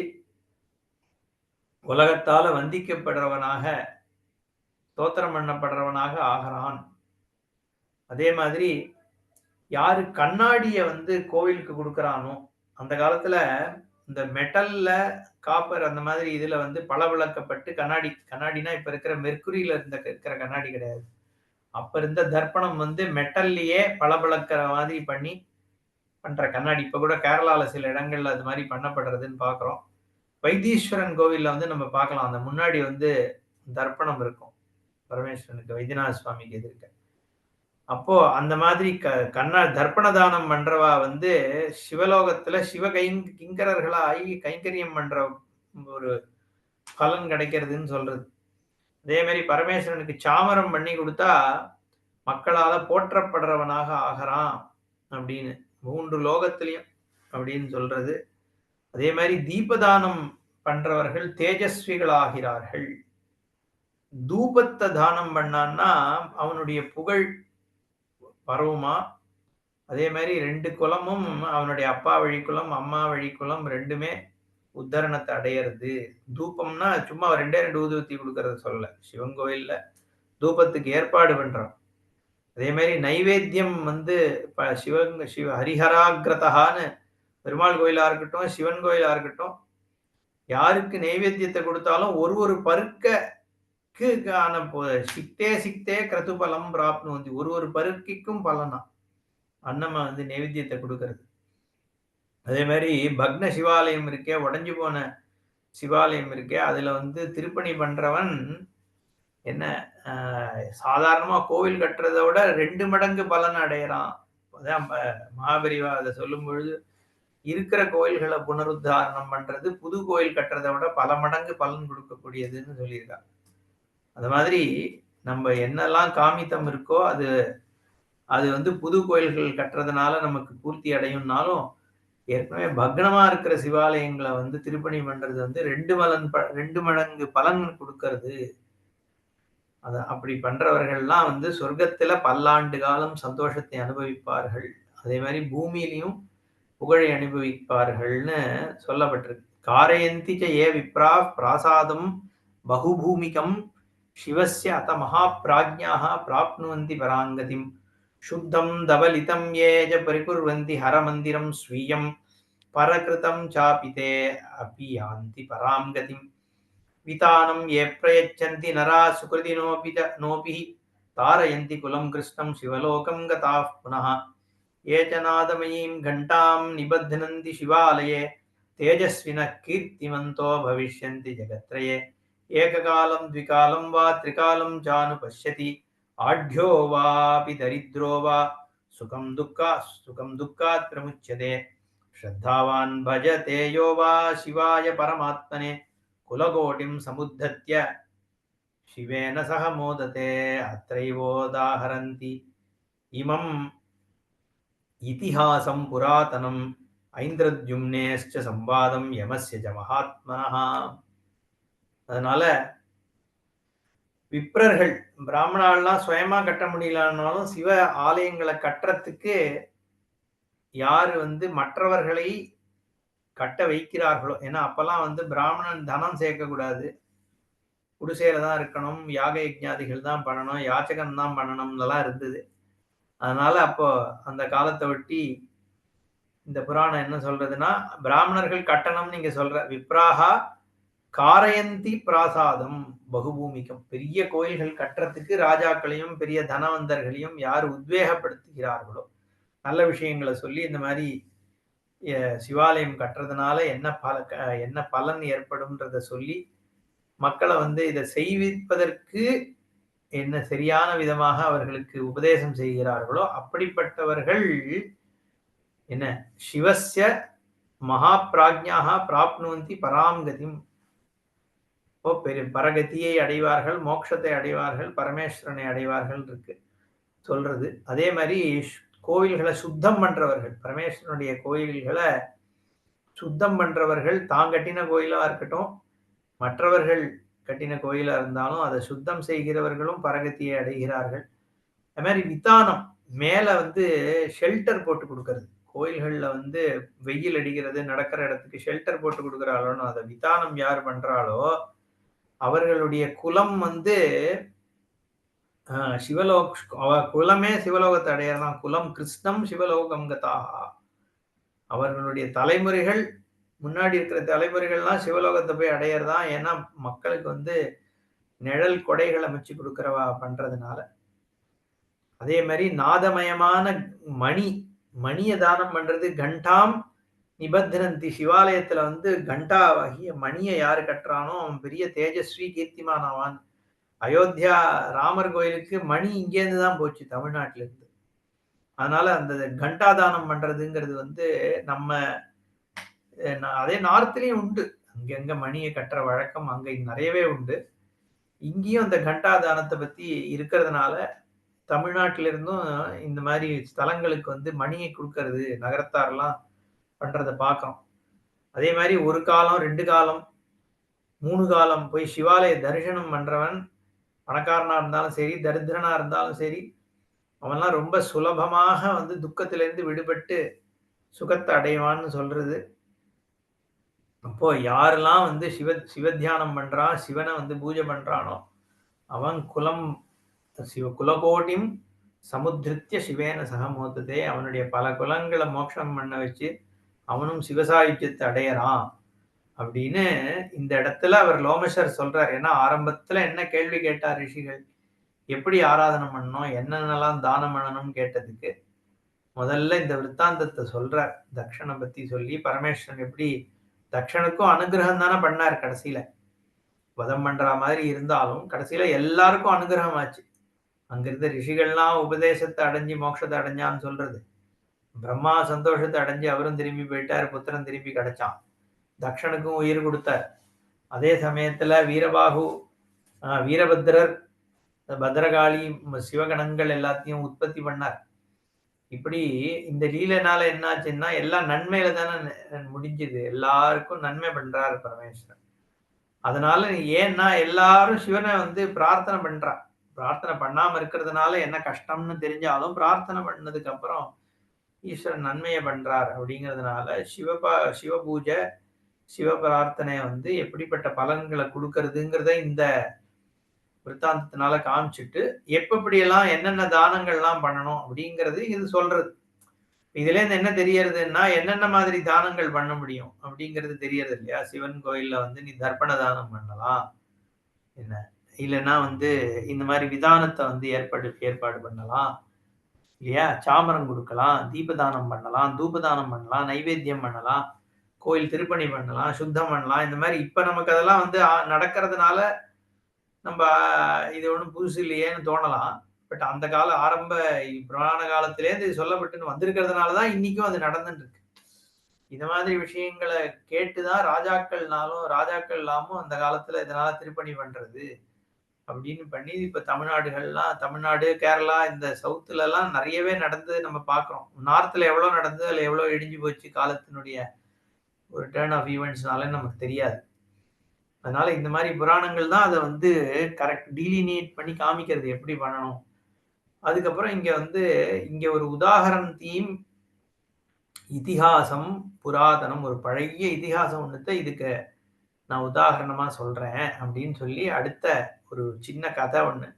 உலகத்தால வந்திக்கப்படுறவனாக ஸ்தோத்திரம் பண்ணப்படுறவனாக ஆகிறான். அதே மாதிரி யாரு கண்ணாடிய கோவிலுக்கு கொடுக்கறானோ, அந்த காலத்துல இந்த மெட்டல்ல காப்பர் அந்த மாதிரி இதுல பளபளக்கப்பட்டு கண்ணாடினா இப்ப இருக்கிற மெர்க்குரியில இருக்கிற கண்ணாடி கிடையாது. அப்ப இருந்த தர்ப்பணம் மெட்டல்லையே பளபளக்கிற மாதிரி பண்ற கண்ணாடி. இப்ப கூட கேரளால சில இடங்கள்ல அது மாதிரி பண்ணப்படுறதுன்னு பாக்குறோம். வைத்தீஸ்வரன் கோவில்ல நம்ம பார்க்கலாம். அந்த முன்னாடி தர்ப்பணம் இருக்கும் பரமேஸ்வரனுக்கு, வைத்தியநாத சுவாமிக்கு எதிர்க்க. அப்போ அந்த மாதிரி தர்ப்பண தானம் பண்றவா சிவலோகத்துல கிங்கரர்களா ஆகி கைங்கரியம் பண்ற ஒரு பலன் கிடைக்கிறதுன்னு சொல்றது. அதே மாதிரி பரமேஸ்வரனுக்கு சாமரம் பண்ணி கொடுத்தா மக்களால போற்றப்படுறவனாக ஆகிறான் அப்படின்னு 3 லோகத்திலையும் அப்படின்னு சொல்றது. அதே மாதிரி தீபதானம் பண்றவர்கள் தேஜஸ்விகள் ஆகிறார்கள். தூபத்தை தானம் பண்ணான்னா அவனுடைய புகழ் பரவுமா. அதே மாதிரி 2 குலமும் அவனுடைய அப்பா வழி குலம் அம்மா வழி குலம் ரெண்டுமே உத்தரணத்தை அடையிறது. தூபம்னா சும்மா 2 ஊதுவத்தி கொடுக்கறத சொல்ல, சிவன் கோயில்ல தூபத்துக்கு ஏற்பாடு பண்றான். அதே மாதிரி நைவேத்தியம் சிவ ஹரிஹராகிரதான்னு பெருமாள் கோயிலா இருக்கட்டும் சிவன் கோயிலா இருக்கட்டும், யாருக்கு நைவேத்தியத்தை கொடுத்தாலும் ஒரு பருக்கைக்கு சிக்தே சிக்தே கிரது பலம் பிராப்னு ஒரு பருக்கைக்கும் பலனா அன்னமா நைவேத்தியத்தை கொடுக்கறது. அதே மாதிரி பக்ன சிவாலயம் இருக்கே, உடைஞ்சு போன சிவாலயம் இருக்கே, அதுல திருப்பணி பண்றவன் என்ன சாதாரணமா கோவில் கட்டுறதை விட 2 மடங்கு பலன் அடையறான். அதான் மகாபெரிவா அதை சொல்லும் பொழுது இருக்கிற கோயில்களை புனருத்தாரணம் பண்றது புது கோயில் கட்டுறதை விட பல மடங்கு பலன் கொடுக்கக்கூடியதுன்னு சொல்லியிருக்காங்க. அது மாதிரி நம்ம என்னெல்லாம் காமித்தம் இருக்கோ அது புது கோயில்கள் கட்டுறதுனால நமக்கு பூர்த்தி அடையும்னாலும், ஏற்கனவே பக்னமா இருக்கிற சிவாலயங்களை திருப்பணி பண்றது 2 மடங்கு பலன் கொடுக்கறது. அப்படி பண்றவர்கள்லாம் சொர்க்கத்துல பல்லாண்டு காலம் சந்தோஷத்தை அனுபவிப்பார்கள். அதே மாதிரி பூமியிலையும் புகழை அனுபவிப்பார்கள்னு சொல்லப்பட்டிருக்கு. காரயந்தி ஏ விப்ரா பிராசாதம் பகுபூமிகம் சிவஸ்ய அத மகாப்ராஜ்ஞாः பிராப்னுவந்தி பராங்கதிம் சுத்தம் தவலிதம் ஏஜ பரிகுர்வந்தி ஹரமந்திரம் ஸ்வீயம் பரகிருதம் சாபிதே அபி யாந்தி பராங்கதிம் விதானம் ஏ பிரயச்சந்தி நரா சுகிருதினோபி தாரயந்தி குலம் கிருஷ்ணம் சிவலோகம் கதாः புனः ஏச்சநாதமயீம் கண்டாம் நிபத்னந்தி சிவாலயே தேஜஸ்வினः கீர்த்திமந்தோ பவிஷ்யந்தி ஜகத்ரயே ஏககாலம் த்விகாலம் வா த்ரிகாலம் சானுபஷ்யதி ஆட்யோ வாபி தரித்ரோ வா சுகம் துக்காத் பிரமுச்யதே ஸ்ரத்தாவான் பஜதே யோ வா சிவாய பரமாத்மனே குலகோட்டிம் சமுத்தத்ய சிவேன சக மோததே அத்ரைவோதாஹரந்தி இமம் இதிஹாசம் புராதனம் ஐந்திரத்யும்னேஷ்ச சம்வாதம் யமஸ்ய ஜ மகாத்மனஹ. அதனால விப்ரர்கள் பிராமணாலாம் சுயமா கட்ட முடியலனாலும் சிவ ஆலயங்களை கட்டுறதுக்கு யாரு மற்றவர்களை கட்ட வைக்கிறார்களோ, ஏன்னா அப்பெல்லாம் பிராமணன் தனம் சேர்க்க கூடாது, குடிசையில தான் இருக்கணும், யாக யஜ்ஞாதிகள் தான் பண்ணணும், யாச்சகம் தான் பண்ணணும்லாம் இருந்தது. அதனால அப்போ அந்த காலத்தை ஒட்டி இந்த புராணம் என்ன சொல்றதுன்னா, பிராமணர்கள் கட்டணம் நீங்க சொல்ற விப்ராஹா காரயந்தி பிராசாதம் பகுபூமிகம், பெரிய கோயில்கள் கட்டுறதுக்கு ராஜாக்களையும் பெரிய தனவந்தர்களையும் யார் உத்வேகப்படுத்துகிறார்களோ, நல்ல விஷயங்களை சொல்லி இந்த மாதிரி சிவாலயம் கட்டுறதுனால என்ன பலன் ஏற்படும்ன்றத சொல்லி மக்களை இதை செய்விப்பதற்கு என்ன சரியான விதமாக அவர்களுக்கு உபதேசம் செய்கிறார்களோ அப்படிப்பட்டவர்கள் என்ன சிவஸ்ய மகாப்ராஜ்ஞாः பிராப்னுவந்தி பராங்கதிம், பரகதியை அடைவார்கள், மோட்சத்தை அடைவார்கள், பரமேஸ்வரனை அடைவார்கள் இருக்கு. சொல்றது. அதே மாரி கோவில்கள சுத்தம் பண்றவர்கள், பரமேஸ்வரனுடைய கோயில்கள சுத்தம் பண்றவர்கள் தான் கட்டின கோயிலா இருக்கட்டும், மற்றவர்கள் கட்டின கோயிலா இருந்தாலும், அத சுத்தம் செய்கிறவர்களும் பரகதியை அடைகிறார்கள். அது மாரி விதானம், மேல வந்து ஷெல்டர் போட்டு குடுக்கறது. கோயில்கள்ல வந்து வெயில் அடிக்கிறது, நடக்கிற இடத்துக்கு ஷெல்டர் போட்டு குடுக்குறாளோன்னு, அத விதானம் யார் பண்றாளோ, அவர்களுடைய குலம் வந்து அ அவ குலமே சிவலோகத்த அடையறதாம். குலம் கிருஷ்ணம் சிவலோகம் கதாஹா. அவர்களுடைய தலைமுறைகள் முன்னாடி இருக்கிற தலைமுறைகள்லாம் சிவலோகத்த போய் அடையறதாம். ஏன்னா, மக்களுக்கு வந்து நிழல் கொடைகள் அமைச்சு குடுக்கிறவா பண்றதுனால. அதே மாரி நாதமயமான மணி, மணிய தானம் பண்றது கண்டாம் நிபத்ரந்தி. சிவாலயத்துல வந்து கண்டாவாகிய மணிய யாரு கட்டுறானோ, அவன் பெரிய தேஜஸ்வி கீர்த்திமான் ஆவான். அயோத்தியா ராமர் கோயிலுக்கு மணி இங்கேருந்து தான் போச்சு, தமிழ்நாட்டுல இருந்து. அதனால அந்த கண்டாதானம் பண்றதுங்கிறது வந்து நம்ம அதே நார்த்லயும் உண்டு. அங்கங்க மணிய கட்டுற வழக்கம் அங்க நெறையவே உண்டு. இங்கேயும் அந்த கண்டாதானத்த பத்தி இருக்கிறதுனால, தமிழ்நாட்டில இருந்தும் இந்த மாரி ஸ்தலங்களுக்கு வந்து மணிய குடுக்கறது, நகரத்தார்லாம் பண்றத பார்க்கிறோம். அதே மாரி 1 காலம், 2 காலம், 3 காலம் போய் சிவாலய தரிசனம் பண்றவன், பணக்காரனா இருந்தாலும் சரி, தரித்திரனா இருந்தாலும் சரி, அவன்லாம் ரொம்ப சுலபமாக வந்து துக்கத்திலிருந்து விடுபட்டு சுகத்த அடைவான்னு சொல்றது. அப்போ யாரெல்லாம் வந்து சிவ தியானம் பண்றான், சிவன வந்து பூஜை பண்றானோ, அவன் குலகோட்டிம் சமுத்ரித்ய சிவேன சக மோதுதே. அவனுடைய பல குலங்கள மோட்சம் பண்ண வச்சு, அவனும் சிவசாயுஜ்யத்த அடையறான். அப்படின்னு இந்த இடத்துல அவர் லோமசர் சொல்றார். ஏன்னா ஆரம்பத்துல என்ன கேள்வி கேட்டார் ரிஷிகள்? எப்படி ஆராதனை பண்ணணும்? என்னென்னலாம் தானம் பண்ணணும்னு கேட்டதுக்கு, முதல்ல இந்த விருத்தாந்தத்த சொல்றார். தக்ஷன பத்தி சொல்லி, பரமேஸ்வரன் எப்படி தக்ஷனுக்கும் அனுக்கிரகம் தானே பண்ணார் கடைசியில. வதம் பண்ற மாதிரி இருந்தாலும், கடைசியில எல்லாருக்கும் அனுக்கிரகம் ஆச்சு. அங்க இருந்த ரிஷிகள்லாம் உபதேசத்த அடைஞ்சு மோட்சத்த அடைஞ்சான்னு சொல்றது. பிரம்மா சந்தோஷத்த அடைஞ்சு அவரும் திரும்பி போயிட்டார். புத்திரன் திரும்பி கிடைச்சான். தக்ஷனுக்கும் உயிர் குடுத்தார். அதே சமயத்துல வீரபத்திரர், பத்ரகாளி, சிவகணங்கள் எல்லாத்தையும் உற்பத்தி பண்ணார். இப்படி இந்த லீலைனால என்னாச்சுன்னா, எல்லாம் நன்மையில தானே முடிஞ்சது. எல்லாருக்கும் நன்மை பண்றார் பரமேஸ்வரன். அதனால ஏன்னா எல்லாரும் சிவனை வந்து பிரார்த்தனை பண்றா. பிரார்த்தனை பண்ணாம இருக்கிறதுனால என்ன கஷ்டம்னு தெரிஞ்சாலும், பிரார்த்தனை பண்ணதுக்கு அப்புறம் ஈஸ்வரன் நன்மைய பண்றார் அப்படிங்கிறதுனால, சிவ பூஜை, சிவ பிரார்த்தனை வந்து எப்படிப்பட்ட பலன்களை குடுக்கறதுங்கிறத இந்த விருத்தாந்தத்தினால காமிச்சுட்டு, எப்படியெல்லாம் என்னென்ன தானங்கள்லாம் பண்ணணும் அப்படிங்கிறது இது சொல்றது. இதுலேருந்து என்ன தெரியறதுன்னா, என்னென்ன மாதிரி தானங்கள் பண்ண முடியும் அப்படிங்கிறது தெரியறது இல்லையா? சிவன் கோயில்ல வந்து நீ தர்ப்பண தானம் பண்ணலாம். என்ன? இல்லன்னா வந்து இந்த மாரி விதானத்த வந்து ஏற்பாடு பண்ணலாம். இல்லையா? சாமரம் குடுக்கலாம், தீபதானம் பண்ணலாம், தூபதானம் பண்ணலாம், நைவேத்தியம் பண்ணலாம், கோயில் திருப்பணி பண்ணலாம், சுத்தம் பண்ணலாம். இந்த மாரி இப்ப நமக்கு அதெல்லாம் வந்து நடக்கிறதுனால, நம்ப இது ஒண்ணும் புதுசு இல்லையேன்னு தோணலாம். பட் அந்த கால புராண காலத்திலேருந்து இது சொல்லப்பட்டுன்னு வந்திருக்கிறதுனால தான் இன்னைக்கும் அது நடந்துட்டு இருக்கு. இந்த மாதிரி விஷயங்கள கேட்டு தான் ராஜாக்கள்லாமும் அந்த காலத்துல இதனால திருப்பணி பண்றது அப்படின்னு பண்ணி இப்ப தமிழ்நாடு, கேரளா இந்த சவுத்துலலாம் நெறையவே நடந்தது நம்ம பார்க்கிறோம். நார்த்ல எவ்வளோ நடந்தது, அதுல எவ்வளோ இடிஞ்சு போச்சு காலத்தினுடைய ஒரு டர்ன் ஆஃப் ஈவென்ட்ஸ்னால நமக்கு தெரியாது. அதனால இந்த மாரி புராணங்கள் தான் அத வந்து கரெக்ட் டீலினியேட் பண்ணி காமிக்கிறது எப்படி பண்ணணும். அதுக்கப்புறம் இங்க ஒரு உதாகரணத்தையும் இதிகாசம், புராதனம் ஒரு பழைய இதிகாசம் ஒண்ணுத்த இதுக்கு நான் உதாரணமா சொல்றேன் அப்படின்னு சொல்லி அடுத்த ஒரு சின்ன கதை ஒண்ணு.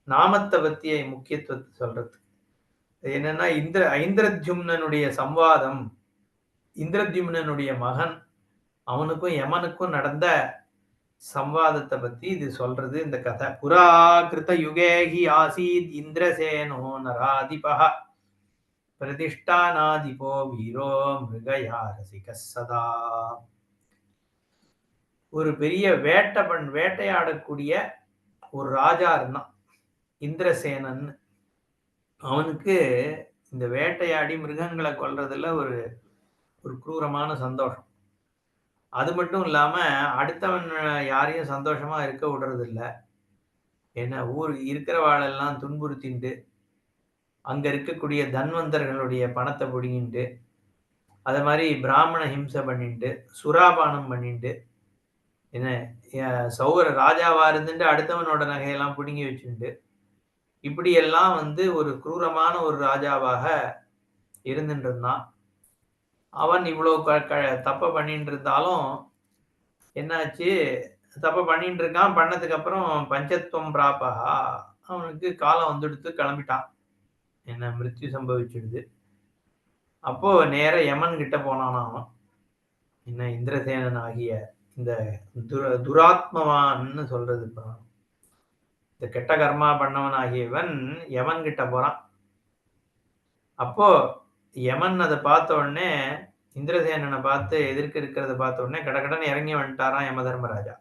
நாமத்த பத்திய முக்கியத்துவத்த சொல்றது. என்னன்னா ஐந்திரத்யும்னனுடைய சம்வாதம், இந்திரத்யும்னனுடைய மகன் அவனுக்கும் யமனுக்கும் நடந்த சம்வாதத்தை பத்தி இது சொல்றது இந்த கதை. புரா கிருத யுகேஹி ஆசீத் இந்திரசேனோ நராதிபஹ பிரதிஷ்டானாதிபோ வீரோ மிருகயா ரசிக சதா. ஒரு பெரிய வேட்டையாடக்கூடிய ஒரு ராஜா இருந்தான், இந்திரசேனன். அவனுக்கு இந்த வேட்டையாடி மிருகங்களை கொல்றதுல ஒரு ஒரு குரூரமான சந்தோஷம். அது மட்டும் இல்லாம அடுத்தவன் யாரையும் சந்தோஷமா இருக்க விடுறது இல்ல. ஏன்னா இருக்கிறவாளெல்லாம் துன்புறுத்திண்டு அங்க இருக்கக்கூடிய தன்வந்தர்களுடைய பணத்தை பிடிங்கிட்டு, அதே மாதிரி பிராமண ஹிம்சை பண்ணிட்டு, சுறாபானம் பண்ணிட்டு, என்ன சௌர ராஜாவா இருந்துட்டு அடுத்தவனோட நகையெல்லாம் பிடுங்கி வச்சுட்டு, இப்படி எல்லாம் வந்து ஒரு குரூரமான ஒரு ராஜாவாக இருந்துட்டு இருந்தான். அவன் இவ்வளவு தப்ப பண்ணிட்டு இருந்தாலும் என்னாச்சு, தப்ப பண்ணிட்டு இருக்கான். பண்ணதுக்கு அப்புறம் பஞ்சத்துவம் பிராபகா, அவனுக்கு காலம் வந்துடுத்து, கிளம்பிட்டான். என்ன மிருத்யு சம்பவிச்சிடுது. அப்போ நேர யமன் கிட்ட போனானா அவன். என்ன இந்திரசேனன் ஆகிய இந்த துராத்மவான்னு சொல்றது. இந்த கெட்ட கர்மா பண்ணவன் ஆகியவன் யமன் கிட்ட போறான். அப்போ யமன் அதை பார்த்த உடனே இந்திரசேனனை பார்த்து எதிர்க்க இருக்கிறத பார்த்த உடனே கடகடன்னு இறங்கி வந்துட்டாராம் யம தர்மராஜா.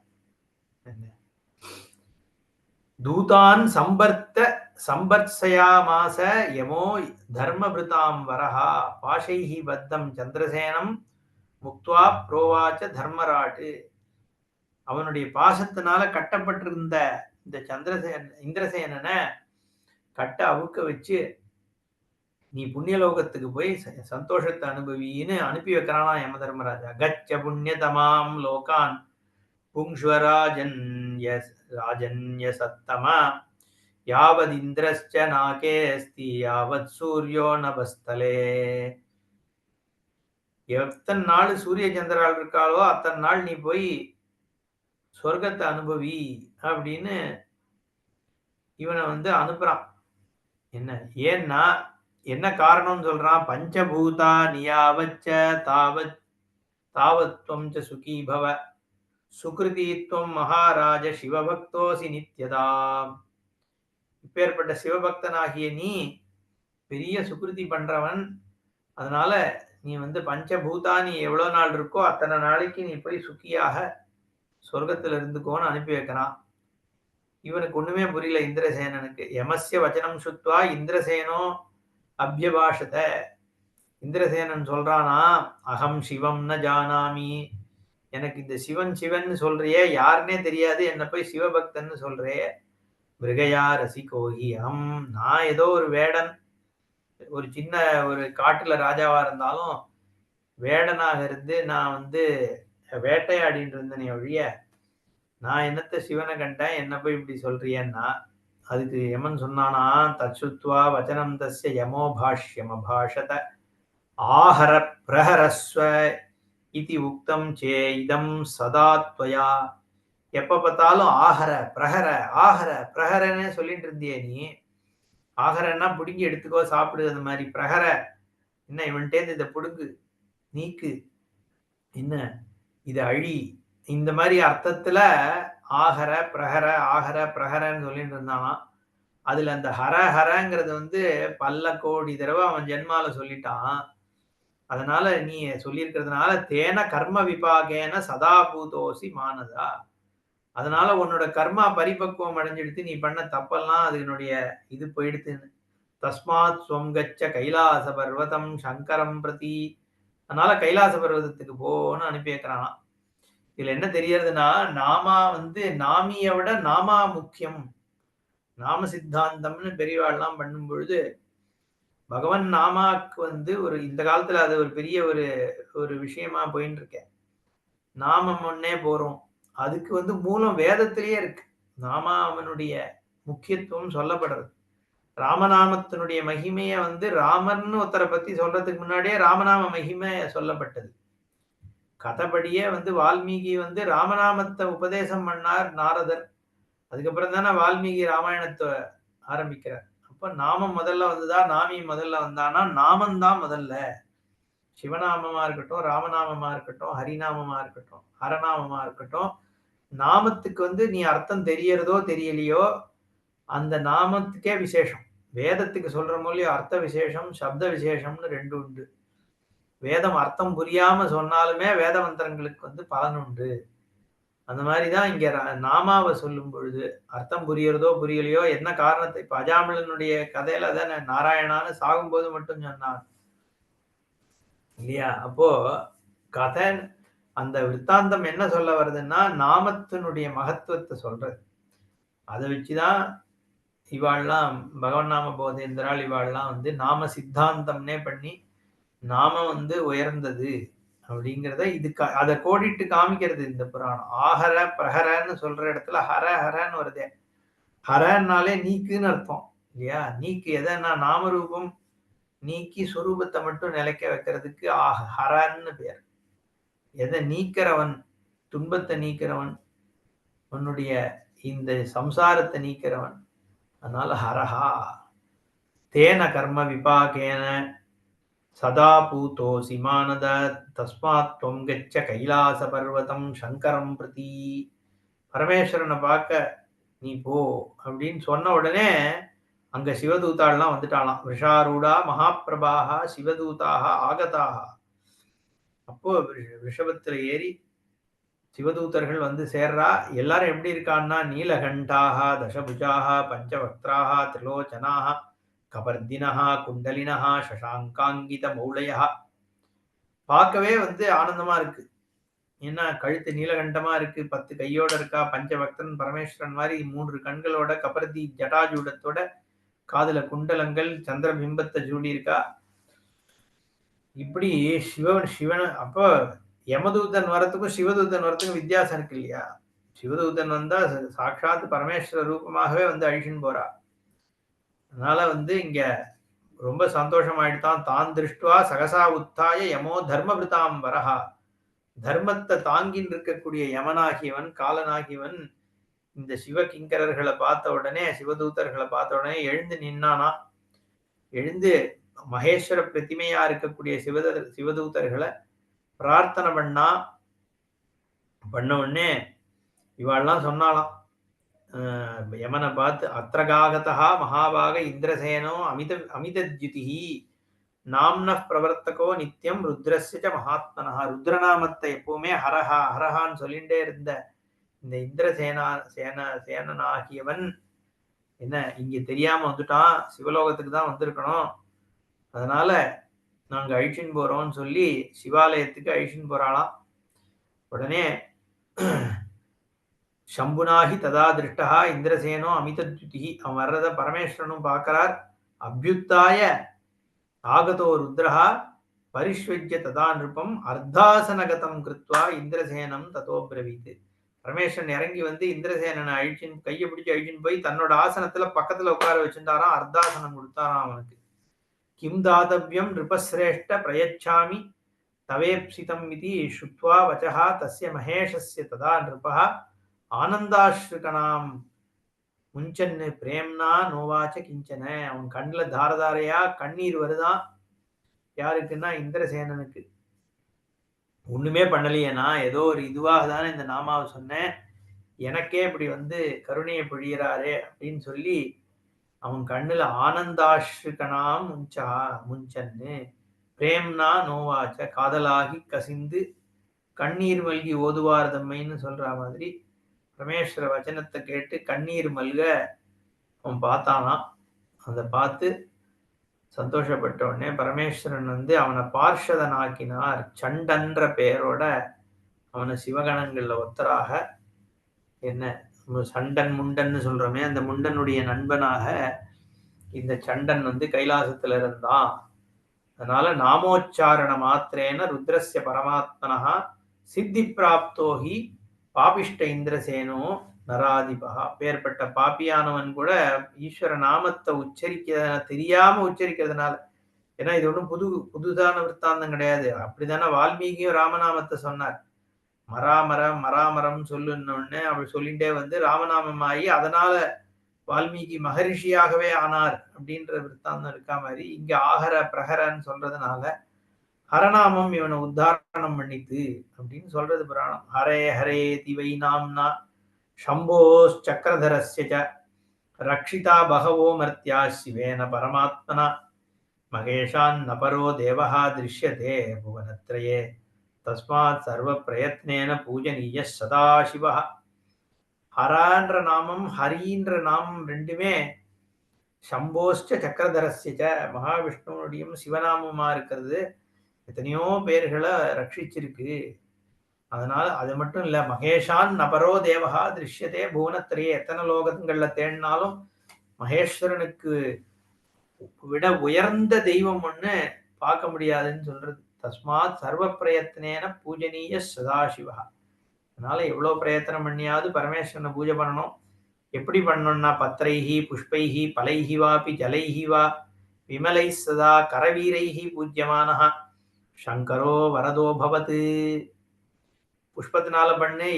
தூதான் சம்பர்சயாமாச யமோ தர்மபிருதாம் வரஹா பாஷைஹி பத்தம் சந்திரசேனம் முக்துவா புரோவாச்ச தர்மராட்டு. அவனுடைய பாசத்தினால கட்டப்பட்டிருந்த இந்த இந்திரசேனனை கட்ட அவுக்க வச்சு நீ புண்ணியலோகத்துக்கு போய் சந்தோஷத்தை அனுபவின்னு அனுப்பி வைக்கிறானா யம தர்மராஜா. கச்ச புண்ணியதமாம் லோகான் புங்ஷ்வராஜன்ய சத்தமா யாவத் இந்திரஸ்ச நாகேஸ்தி யாவத் சூரியோ நபஸ்தலே. எத்தனை நாள் சூரிய சந்திரால் இருக்காளோ அத்தனை நாள் நீ போய் சொர்க்கத்தை அனுபவி அப்படின்னு இவனை வந்து அனுப்புறான். என்ன ஏன்னா என்ன காரணம்னு சொல்றான், பஞ்சபூதா நியாவச்ச தாவத்வம் ச சுகி பவ சுக்ருதித்வம் மகாராஜ சிவபக்தோசி நித்யதா. இப்பேற்பட்ட சிவபக்தனாகிய நீ பெரிய சுக்ருதி பண்றவன். அதனால நீ வந்து பஞ்சபூதா நீ எவ்வளவு நாள் இருக்கோ அத்தனை நாளைக்கு நீ போய் சுக்கியாக சொர்க்கத்துல இருந்துக்கோன்னு அனுப்பி வைக்கிறான். இவனுக்கு ஒண்ணுமே புரியல இந்திரசேனனுக்கு. யமஸ்ய வச்சனம் சுத்வா இந்திரசேனோ அபியபாஷத. இந்திரசேனன் சொல்றானா, அகம் சிவம் ந ஜானாமி, எனக்கு இந்த சிவன் சிவன் சொல்றியே யாருன்னே தெரியாது, என்ன போய் சிவபக்தன் சொல்றே. மிருகயா ரசிகோஹி அம், நான் ஏதோ ஒரு வேடன், ஒரு சின்ன ஒரு காட்டுல ராஜாவா இருந்தாலும் வேடனாக இருந்து நான் வந்து வேட்டையாடிட்டு இருந்தேனே ஒழிய நான் என்னத்த சிவனை கண்டேன், என்ன போய் இப்படி சொல்றியன்னா. அதுக்கு யமன் சொன்னானா, தச்சுத்வா வச்சனம் தஸ்ய யமோ பாஷ்யம் அபாஷத ஆஹர பிரஹரஸ்வ இதி உக்தம் சே இதம் சதாத்வயா. எப்ப பார்த்தாலும் ஆஹர பிரஹரன்னு சொல்லிட்டு இருந்தியே நீ. ஆஹரன்னா புடுங்கி எடுத்துக்கோ சாப்பிடு, அந்த மாதிரி பிரஹர என்ன இவன்ட்டேந்து இதை புடுங்கு நீக்கு, என்ன இது அழி, இந்த மாதிரி அர்த்தத்துல ஆஹர பிரஹரன்னு சொல்லிட்டு இருந்தானா. அதுல அந்த ஹரங்கிறது வந்து பல்ல கோடி தடவை அவன் ஜென்மால சொல்லிட்டான். அதனால நீ சொல்லியிருக்கிறதுனால தேன கர்ம விபாகேன சதாபூதோசி மானதா, அதனால உன்னோட கர்மா பரிபக்குவம் அடைஞ்சிடுத்து, நீ பண்ண தப்பெல்லாம் அதனுடைய இது போயிடுத்துன்னு. தஸ்மாத் ஸ்வங்கச்ச கைலாச பர்வதம் சங்கரம் பிரதி, அதனால கைலாச பர்வதத்துக்கு போன்னு அனுப்பி வைக்கிறானா. இதுல என்ன தெரியறதுன்னா, நாமா வந்து நாமியை விட நாமா முக்கியம். நாம சித்தாந்தம்னு பெரியவாள்லாம் பண்ணும் பொழுது பகவன் நாமாக்கு வந்து ஒரு இந்த காலத்துல அது ஒரு பெரிய ஒரு விஷயமா போயின்னு இருக்கேன். நாமம் ஒன்னே போறோம், அதுக்கு வந்து மூலம் வேதத்திலேயே இருக்கு. நாமா அவனுடைய முக்கியத்துவம் சொல்லப்படுறது. ராமநாமத்தினுடைய மகிமைய வந்து ராமர்னு ஒருத்தரை பத்தி சொல்றதுக்கு முன்னாடியே ராமநாம மகிமை சொல்லப்பட்டது. கதைப்படியே வந்து வால்மீகி வந்து ராமநாமத்தை உபதேசம் பண்ணார் நாரதர். அதுக்கப்புறம் தானே வால்மீகி ராமாயணத்தை ஆரம்பிக்கிறார். அப்ப நாமம் முதல்ல வந்ததா நாமி முதல்ல வந்தானா, நாமந்தான் முதல்ல. சிவநாமமா இருக்கட்டும், ராமநாமமா இருக்கட்டும், ஹரிநாமமா இருக்கட்டும், ஹரநாமமா இருக்கட்டும், நாமத்துக்கு வந்து நீ அர்த்தம் தெரியறதோ தெரியலையோ அந்த நாமத்துக்கே விசேஷம். வேதத்துக்கு சொல்ற மூலியம் அர்த்த விசேஷம் சப்த விசேஷம்னு ரெண்டு உண்டு. வேதம் அர்த்தம் புரியாம சொன்னாலுமே வேத மந்திரங்களுக்கு வந்து பலன் உண்டு. அந்த மாதிரிதான் இங்க நாமாவை சொல்லும் பொழுது அர்த்தம் புரியறதோ புரியலையோ, என்ன காரணத்தை, இப்ப அஜாமிலனுடைய கதையில தானே நாராயணான்னு சாகும்போது மட்டும் சொன்னான் இல்லையா. அப்போ கதை அந்த விற்த்தாந்தம் என்ன சொல்ல வருதுன்னா, நாமத்தினுடைய மகத்துவத்தை சொல்றது. அதை வச்சுதான் இவாள்லாம் பகவன் நாம போதேந்திரால் இவாள்லாம் வந்து நாம சித்தாந்தம்னே பண்ணி நாம வந்து உயர்ந்தது அப்படிங்கிறத அதை கோடிட்டு காமிக்கிறது இந்த புராணம். ஆஹர பிரஹரன்னு சொல்ற இடத்துல ஹர ஹரன்னு வருதே. ஹரன்னாலே நீக்குன்னு அர்த்தம் இல்லையா? நீக்கு எதனா நாமரூபம் நீக்கி சுரூபத்தை மட்டும் நிலைக்க வைக்கிறதுக்கு ஹரன்னு பேர். எதை நீக்கிறவன், துன்பத்தை நீக்கிறவன், உன்னுடைய இந்த சம்சாரத்தை நீக்கிறவன். அதனால ஹரஹா தேன கர்ம விபாகேன சதா பூதோசி மானத தஸ்மாத் துவம் கச்ச கைலாச பர்வதம் சங்கரம் பிரதி. பரமேஸ்வரனை பார்க்க நீ போ அப்படின்னு சொன்ன உடனே அங்க சிவதூதாள்லாம் வந்துட்டாளாம். விஷாரூடா மகாபிரபாக சிவதூதாக ஆகதாக. அப்போ ரிஷபத்துல ஏறி சிவதூதர்கள் வந்து சேர்றா. எல்லாரும் எப்படி இருக்கான்னா நீலகண்டாக தசபுஜாக பஞ்சவக்திராக திரிலோச்சனாக கபர்தினஹா குண்டலினஹா சசாங்காங்கித மௌளையா. பார்க்கவே வந்து ஆனந்தமா இருக்கு. ஏன்னா கழுத்து நீலகண்டமா இருக்கு, 10 கையோட இருக்கா, பஞ்சபக்தன் பரமேஸ்வரன் மாதிரி 3 கண்களோட, கபர்தி ஜடாஜூடத்தோட, காதுல குண்டலங்கள், சந்திர பிம்பத்தை ஜூடி இருக்கா. இப்படி சிவன் அப்போ யமதூதன் வரத்துக்கும் சிவதூதன் வரத்துக்கும் வித்தியாசம் இருக்கு இல்லையா? சிவதூதன் வந்தா சாட்சாத் பரமேஸ்வர ரூபமாகவே வந்து அழிச்சுன்னு போறா. அதனால வந்து இங்க ரொம்ப சந்தோஷமாயிட்டான். தான் திருஷ்டுவா சகசா உத்தாய யமோ தர்மபிருதாம் வரஹா. தர்மத்தை தாங்கின்னு இருக்கக்கூடிய யமனாகியவன், காலனாகியவன் இந்த சிவகிங்கரர்களை பார்த்த உடனே, சிவதூதர்களை பார்த்த உடனே எழுந்து நின்னானா. எழுந்து மகேஸ்வர பிரதிமையா இருக்கக்கூடிய சிவதூதர்களை பிரார்த்தனை பண்ண உடனே இவாள்லாம் சொன்னாலாம் யமனை பார்த்து, அத்திரகாகதா மகாபாக இந்திரசேனோ அமிதத்யுதிஹி நாம்ன பிரவர்த்தகோ நித்தியம் ருத்ரஸ்ய மகாத்மனா. ருத்ரநாமத்தை எப்பவுமே ஹரஹா ஹரஹான்னு சொல்லிண்டே இருந்த இந்த சேனனாகியவன் என்ன இங்க தெரியாம வந்துட்டான், சிவலோகத்துக்கு தான் வந்திருக்கணும், அதனால நாங்க அழிச்சின்னு போறோம்னு சொல்லி சிவாலயத்துக்கு அழிச்சின்னு போறாளாம். உடனே சம்புனாகி ததா திருஷ்டா இந்திரசேனோ அமிதத்யுதிஹி. அவன் வர்றத பரமேஸ்வரனும் பார்க்கிறார். அபியுத்தாய ஆகதோ ருத்ரஹா பரிஷ்வஜ்ய ததா நிருப்பம் அர்த்தாசனகதம் கிருத்வா இந்திரசேனம் ததோ பிரவீத். பரமேஸ்வரன் இறங்கி வந்து இந்திரசேனனை அழிச்சின் கையை பிடிச்சி அழிச்சின்னு போய் தன்னோட ஆசனத்துல பக்கத்துல உட்கார வச்சுட்டாராம். அர்த்தாசனம் கொடுத்தாராம் அவனுக்கு. கிம் தாதவ்யம் நிருபஸ்ரேஷ்ட பிரயச்சாமி தவேப்சிதம் இதி ஸ்ருத்வா வச்சஹா தஸ்ய மகேஷஸ்ய ததா நிருபஹ ஆனந்தாஸ்ருகணாம் முஞ்சன்னு பிரேம்னா நோவாச்ச கிஞ்சன. அவன் கண்ணுல தாரதாரையா கண்ணீர் வருதான். யாருக்குன்னா இந்திரசேனனுக்கு. ஒண்ணுமே பண்ணலையேனா, ஏதோ ஒரு இதுவாக தானே இந்த நாமாவை சொன்னேன், எனக்கே இப்படி வந்து கருணையை பொழியிறாரே அப்படின்னு சொல்லி அவன் கண்ணுல ஆனந்தாஸ்ருகணாம் முஞ்சன்னு பிரேம்னா நோவாச்ச காதலாகி கசிந்து கண்ணீர் மல்கி ஓதுவார் தம்மைன்னு சொல்ற மாதிரி பரமேஸ்வர வச்சனத்தை கேட்டு கண்ணீர் மல்க அவன் பார்த்தானாம். அதை பார்த்து சந்தோஷப்பட்ட உடனே பரமேஸ்வரன் வந்து அவனை பார்ஷதனாக்கினார். சண்டன்ற பெயரோட அவனை சிவகணங்கள்ல ஒத்தராக, என்ன சண்டன் முண்டன்னு சொல்றோமே, அந்த முண்டனுடைய நண்பனாக இந்த சண்டன் வந்து கைலாசத்துல இருந்தான். அதனால நாமோச்சாரண மாத்திரேன ருத்ரஸ்ய பரமாத்மனா சித்தி பிராப்தோஹி பாபிஷ்ட இந்திரசேனோ நராதிபா. பேர்பட்ட பாப்பியானவன் கூட ஈஸ்வர நாமத்தை தெரியாம உச்சரிக்கிறதுனால, ஏன்னா இது ஒன்றும் புதுதான விற்த்தாந்தம் கிடையாது. அப்படித்தானே வால்மீகியும் ராமநாமத்தை சொன்னார். மராமரம் சொல்லுன்னு அவர் சொல்லிட்டே வந்து ராமநாமம் ஆகி அதனால வால்மீகி மகரிஷியாகவே ஆனார் அப்படின்ற விற்த்தாந்தம் இருக்கா மாதிரி இங்க ஆகர பிரகரன்னு சொல்றதுனால ஹரநாமம் இவனை உத்தாரணம் பண்ணித்து அப்படின்னு சொல்றது புராணம். ஹரே ஹரே திவை நாம்னா சம்போஸ் சக்கரதரஸ்ய ரக்ஷிதா பகவோ மர்த்தியா சிவேன பரமாத்மனா மகேஷான் நபரோ தேவஹா திருஷ்யதே புவனத்ரயே தஸ்மாத் சர்வ பிரயத்னேன பூஜனீய சதாசிவா. ஹரான்ற நாமம் ஹரின்ற நாமம் ரெண்டுமே சம்போஸ்ட சக்கரதரஸ்ய மகாவிஷ்ணுவுடையும் சிவநாமமா இருக்கிறது. எத்தனையோ பேர்களை ரட்சிச்சிருக்கு. அதனால அது மட்டும் இல்ல, மகேஷான் நபரோ தேவஹா திருஷ்யதே புவனத்திரையே. எத்தனை லோகங்கள்ல தேடினாலும் மகேஸ்வரனுக்கு விட உயர்ந்த தெய்வம் ஒண்ணு பார்க்க முடியாதுன்னு சொல்றது. தஸ்மாத் சர்வ பிரயத்னேன பூஜனீய சதாசிவா. அதனால எவ்வளவு பிரயத்தனம் பண்ணியாவது பரமேஸ்வரனை பூஜை பண்ணணும். எப்படி பண்ணணும்னா பத்திரைஹி புஷ்பைஹி பலைஹி வாபி ஜலைஹி வா விமலை சதா கரவீரைஹி பூஜ்யமானஹ சங்கரோ வரதோ பவத்து. புஷ்பத்தினால பண்ணு,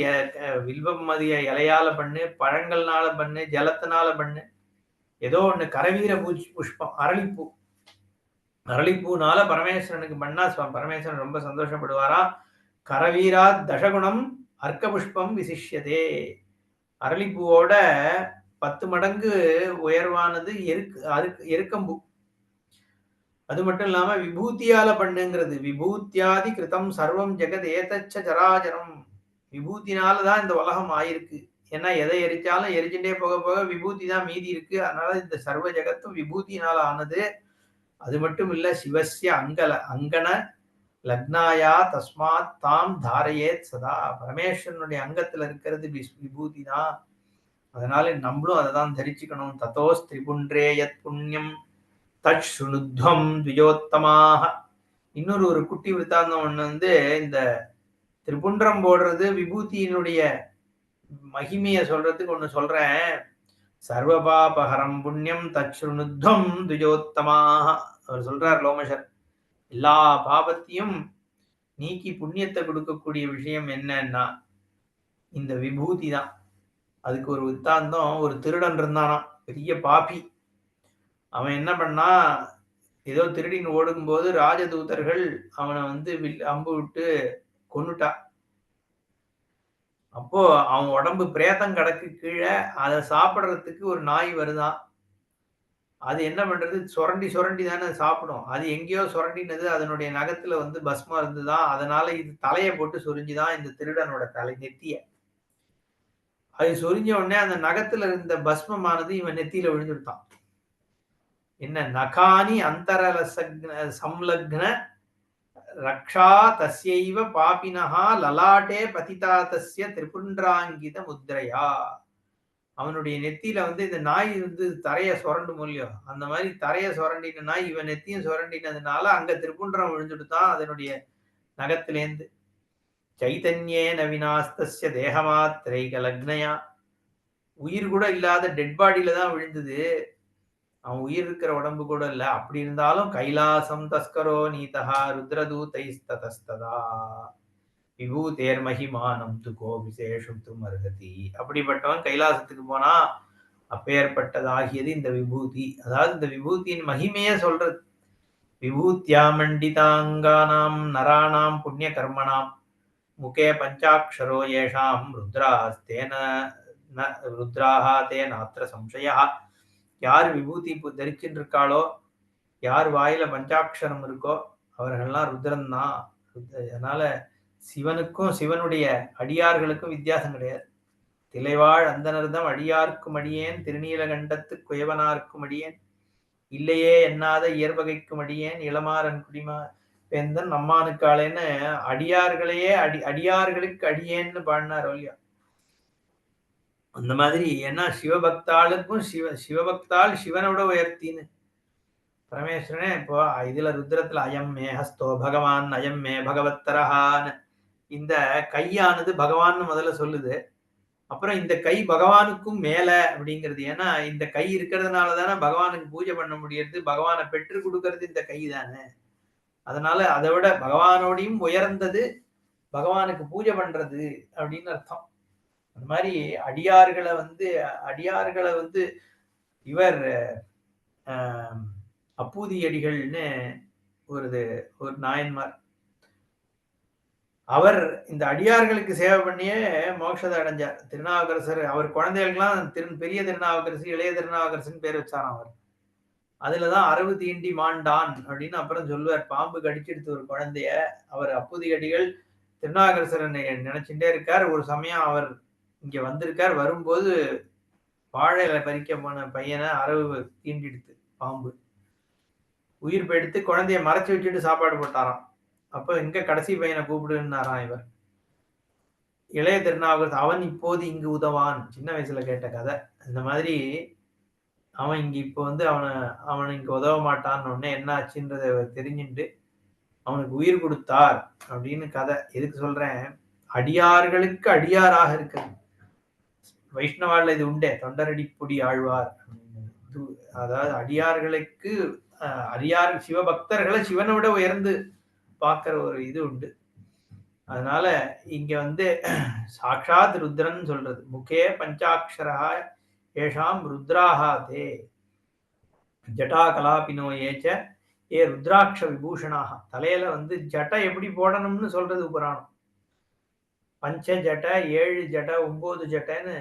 வில்வம் மதிய இலையால பண்ணு, பழங்கள்னால பண்ணு, ஜலத்தினால பண்ணு, ஏதோ ஒண்ணு கரவீர புஷ்பம் அரளிப்பூ. அரளிப்பூனால பரமேஸ்வரனுக்கு பண்ணா பரமேஸ்வரன் ரொம்ப சந்தோஷப்படுவாரா. கரவீரா தசகுணம் அர்க்க புஷ்பம் விசிஷ்யதே. அரளிப்பூவோட 10 மடங்கு உயர்வானது எருக்கம்பூ. அது மட்டும் இல்லாம விபூதியால பண்ணுங்கிறது. விபூத்தியாதி கிருதம் சர்வம் ஜெகத் ஏதச்ச சராச்சரம். விபூதினாலதான் இந்த உலகம் ஆயிருக்கு. ஏன்னா எதை எரிச்சாலும் எரிச்சுட்டே போக போக விபூதி தான் மீதி இருக்கு. அதனால இந்த சர்வ ஜெகத்தும் விபூதினால ஆனது. அது மட்டும் இல்ல, சிவஸ்ய அங்கன லக்னாயா தஸ்மாத் தாம் தாரையேத் சதா. பரமேஸ்வரனுடைய அங்கத்துல இருக்கிறது விபூதி தான். அதனால நம்மளும் அதை தான் தரிச்சுக்கணும். ததோஸ் திரிபுன்றே யத் புண்ணியம் தட் சுனுத்வம் த்விஜோத்தமாக. இன்னொரு ஒரு குட்டி விருத்தாந்தம் ஒண்ணு வந்து, இந்த திரிபுன்றம் போடுறது விபூதியினுடைய மகிமைய சொல்றதுக்கு ஒண்ணு சொல்றேன். சர்வபாபஹரம் புண்ணியம் தச்சுணுத்வம் த்விஜோத்தமாக. அவர் சொல்றார் லோமசர், எல்லா பாபத்தையும் நீக்கி புண்ணியத்தை கொடுக்கக்கூடிய விஷயம் என்னன்னா இந்த விபூதி தான். அதுக்கு ஒரு வித்தாந்தம், ஒரு திருடன் இருந்தானா, பெரிய பாப்பி. அவன் என்ன பண்ணா, ஏதோ திருடின்னு ஓடும்போது ராஜதூதர்கள் அவனை வந்து அம்பு விட்டு கொன்னுட்டா. அப்போ அவன் உடம்பு பிரேதம் கிடக்கு கீழே. அதை சாப்பிடுறதுக்கு ஒரு நாய் வருதான். அது என்ன பண்றது, சுரண்டி சுரண்டி தானே சாப்பிடும். அது எங்கேயோ சுரண்டினது, அதனுடைய நகத்துல வந்து பஸ்மா இருந்துதான். அதனால இது தலையை போட்டு சொரிஞ்சுதான் இந்த திருடனோட நெத்திய. அது சொரிஞ்ச உடனே அந்த நகத்துல இருந்த பஸ்மமானது இவன் நெத்தியில விழுந்துட்டான். என்ன நகானி அந்தரல சம்லக்ன ரக்ஷா தஸ்யைவ பாபினஹா லலாட்டே பதிதா தஸ்ய திரிபுன்றாங்கித முத்ரையா. அவனுடைய நெத்தியில வந்து இந்த நாய் வந்து தரைய சுரண்டு மூலியோ, அந்த மாதிரி தரைய சுரண்டின நாய் இவன் நெத்தியும் சுரண்டினதுனால அங்க திரிபுன்றம் விழுந்துட்டுதான் அதனுடைய நகத்திலேந்து. சைதன்யே நவினாஸ்தஸ்ய தேகமாத்திரைக லக்னயா. உயிர் கூட இல்லாத டெட் பாடியில தான் விழுந்தது. அவன் உயிர் இருக்கிற உடம்பு கூட இல்ல. அப்படி இருந்தாலும் கைலாசம் தஸ்கரோ நீதா ருத்ரதூதைஸ்ததஸ்ததா விபூதேர் மகிமானம் துகோ விசேஷம் அருகதி. அப்படிப்பட்டவன் கைலாசத்துக்கு போனா அப்பேற்பட்டதாகியது இந்த விபூதி. அதாவது இந்த விபூதியின் மகிமையே சொல்றது. விபூத்தியா மண்டிதாங்கானாம் நராணாம் புண்ணிய கர்மணாம் முகே பஞ்சாட்சரோ ஏஷாம் ருத்ராஸ்தேன ருத்ராஹா தேனாத்ர சம்சயா. யார் விபூதி தரிச்சுட்டு இருக்காளோ, யார் வாயில பஞ்சாட்சரம் இருக்கோ, அவர்கள்லாம் ருத்ரன் தான். அதனால சிவனுக்கும் சிவனுடைய அடியார்களுக்கும் வித்தியாசம் கிடையாது. திளைவாழ் அந்தனர்தம் அடியார்க்கும் அடியேன் திருநீலகண்டத்து குயவனார்க்கும் அடியேன் இல்லையே எண்ணாத இயற்பகைக்கும் அடியேன் இளமாறன் குடிமா வேந்தன் நம்மானுக்காளேன்னு அடியார்களையே அடியார்களுக்கு அடியேன்னு பாடினார் இல்லையா. அந்த மாதிரி, ஏன்னா சிவபக்தாளுக்கும் சிவபக்தாள் சிவனோட உயர்த்தின்னு. பரமேஸ்வரனே இப்போ இதுல ருத்ரத்துல அயம் மே ஹஸ்தோ பகவான் அயம் மே பகவத்தரஹான்னு இந்த கையானது பகவான் முதல்ல சொல்லுது. அப்புறம் இந்த கை பகவானுக்கும் மேல அப்படிங்கிறது. ஏன்னா இந்த கை இருக்கிறதுனால தானே பகவானுக்கு பூஜை பண்ண முடியறது. பகவானை பெற்று கொடுக்கறது இந்த கை தானே. அதனால அதை விட பகவானோடையும் உயர்ந்தது பகவானுக்கு பூஜை பண்றது அப்படின்னு அர்த்தம். அந்த மாதிரி அடியார்களை வந்து இவர் அப்பூதி அடிகள்னு ஒரு நாயன்மார். அவர் இந்த அடியார்களுக்கு சேவை பண்ணியே மோட்சத்தை அடைஞ்சார். திருநாவுக்கரசர் அவர் குழந்தைகளுக்கெல்லாம் பெரிய திருநாவுக்கரசு இளைய திருநாவுக்கரசுன்னு பேர் வச்சாராம் அவர். அதுலதான் அரவு தீண்டி மாண்டான் அப்படின்னு அப்புறம் சொல்லுவார். பாம்பு கடிச்செடுத்து ஒரு குழந்தைய அவர் அப்பூதி அடிகள் திருநாவுக்கரசரை நினைச்சுட்டே இருக்கார். ஒரு சமயம் அவர் இங்க வந்திருக்கார். வரும்போது வாழையில பறிக்க போன பையனை அரவு தீண்டிடுத்து பாம்பு. உயிர் போயிடுத்து. குழந்தைய மறைச்சு வச்சுட்டு சாப்பாடு போட்டாராம். அப்ப எங்க கடைசி பையனை கூப்பிடுன்னாராம் இவர். இளைய திருநாவுக்கரசு அவன் இப்போது இங்கு உதவான். சின்ன வயசுல கேட்ட கதை. இந்த மாதிரி அவன் இங்க இப்ப வந்து அவன் இங்க உதவ மாட்டான்னு உடனே என்ன ஆச்சுன்றத தெரிஞ்சுட்டு அவனுக்கு உயிர் கொடுத்தார் அப்படின்னு கதை. எதுக்கு சொல்றேன்? அடியார்களுக்கு அடியாராக இருக்கிறது. வைஷ்ணவால இது உண்டே, தொண்டரடி பொடி ஆழ்வார். அதாவது அடியார்களுக்கு அடியார் சிவபக்தர்களை சிவனை விட உயர்ந்து பார்க்கிற ஒரு இது உண்டு. அதனால இங்க வந்து சாட்சாத் ருத்ரன் சொல்றது, முகே பஞ்சாட்சரா ஏஷாம் ருத்ராஹா தே ஜட்டா கலாபினோ ஏச்ச ஏ ருத்ராட்ச விபூஷணாக. தலையில வந்து ஜட்டை எப்படி போடணும்னு சொல்றது புராணம். பஞ்ச ஜட்டை, 7 ஜட்டை, 9 ஜட்டைன்னு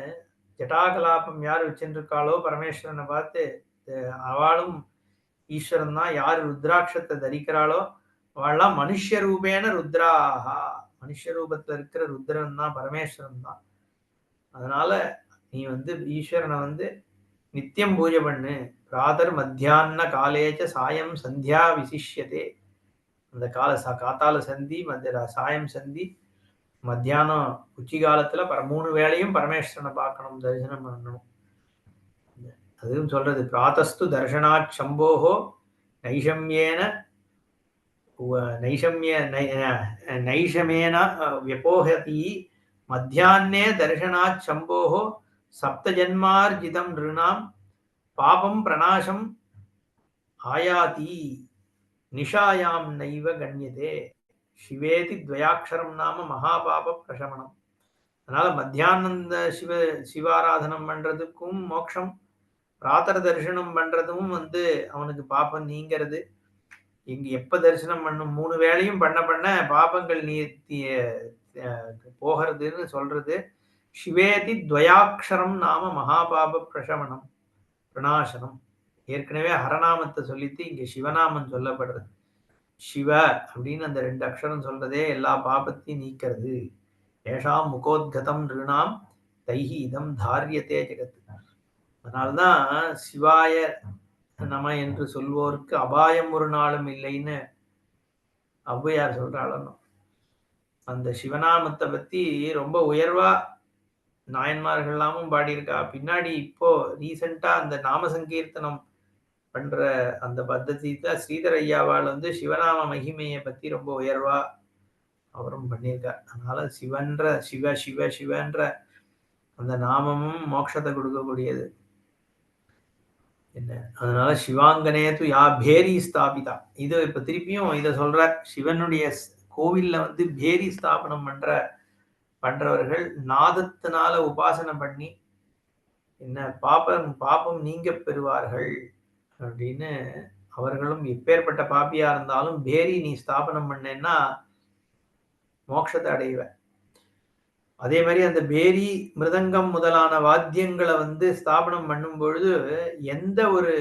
ஜட்டாகலாபம் யார் வச்சுருக்காளோ பரமேஸ்வரனை பார்த்து அவளும் ஈஸ்வரன் தான். யார் ருத்ராட்சத்தை தரிக்கிறாளோ அவள்லாம் மனுஷ ரூபேன ருத்ராஹா, மனுஷ ரூபத்துல இருக்கிற ருத்ரன் தான், பரமேஸ்வரன் தான். அதனால நீ வந்து ஈஸ்வரனை வந்து நித்தியம் பூஜை பண்ணு. பிராதர் மத்தியான காலேச்ச சாயம் சந்தியா விசிஷ்யதே. அந்த காத்தால சந்தி, சாயம் சந்தி, மத்தியானம் உச்சி காலத்துல 3 வேளையும் பரமேஸ்வரனை பார்க்கணும், தரிசனம் பண்ணணும். அதுவும் சொல்றது, பிராத்தஸ்து தர்ஷனாத் சம்போஹோ நைஷம்யேன நைஷமேன வியபோஹதி மத்தியான்னே தர்ஷனாத் சம்போஹோ சப்தஜன்மார்ஜிதம் நிருணாம் பாபம் பிரணாசம் ஆயாதி நிஷாயாம் நைவ கண்யதே சிவேதி துவயாட்சரம் நாம மகாபாப பிரசமனம். அதனால மத்தியானந்த சிவாராதனம் பண்றதுக்கும் மோட்சம், பிராத்தர தரிசனம் பண்றதும் வந்து அவனுக்கு பாபம் நீங்கிறது. இங்க எப்ப தரிசனம் பண்ணும் 3 வேளையும் பண்ண பாபங்கள் போகிறதுன்னு சொல்றது. சிவேதி துவயாட்சரம் நாம மகாபாப பிரசமனம் பிரணாசனம். ஏற்கனவே ஹரநாமத்தை சொல்லிட்டு இங்க சிவநாமம் சொல்லப்படுறது. சிவ அப்படின்னு அந்த 2 அக்ஷரம் சொல்றதே எல்லா பாபத்தையும் நீக்கிறது. ஏஷாம் முகோத்கதம் நிருணாம் தைஹி இதம் தாரியத்தே ஜெகத். அதனால்தான் சிவாய நம என்று சொல்வோருக்கு அபாயம் ஒரு நாளும் இல்லைன்னு ஔவையார் சொல்றாலும். அந்த சிவநாமத்தை பத்தி ரொம்ப உயர்வா நாயன்மார்கள் எல்லாமும் பாடியிருக்கா. பின்னாடி இப்போ ரீசெண்டா அந்த நாம சங்கீர்த்தனம் பண்ற அந்த பத்ததி தான் ஸ்ரீதர் ஐயாவால் வந்து சிவநாம மகிமையை பத்தி ரொம்ப உயர்வா அவரும் பண்ணியிருக்கார். அதனால சிவன்ற சிவ சிவ சிவன்ற அந்த நாமமும் மோட்சத்தை கொடுக்கக்கூடியது. என்ன அதனால சிவாங்கனேது யா பேரி ஸ்தாபிதா. இது இப்ப திருப்பியும் இதை சொல்ற, சிவனுடைய கோவில்ல வந்து பேரி ஸ்தாபனம் பண்றவர்கள் நாதத்தினால உபாசனை பண்ணி என்ன பாப்பம் நீங்க பெறுவார்கள் அப்படின்னு. அவர்களும் எப்பேற்பட்ட பாப்பியா இருந்தாலும் பேரி நீ ஸ்தாபனம் பண்ணேன்னா மோட்சத்தை அடைவ. அதே மாதிரி அந்த பேரி மிருதங்கம் முதலான வாத்தியங்களை வந்து ஸ்தாபனம் பண்ணும் பொழுது எந்த ஒரு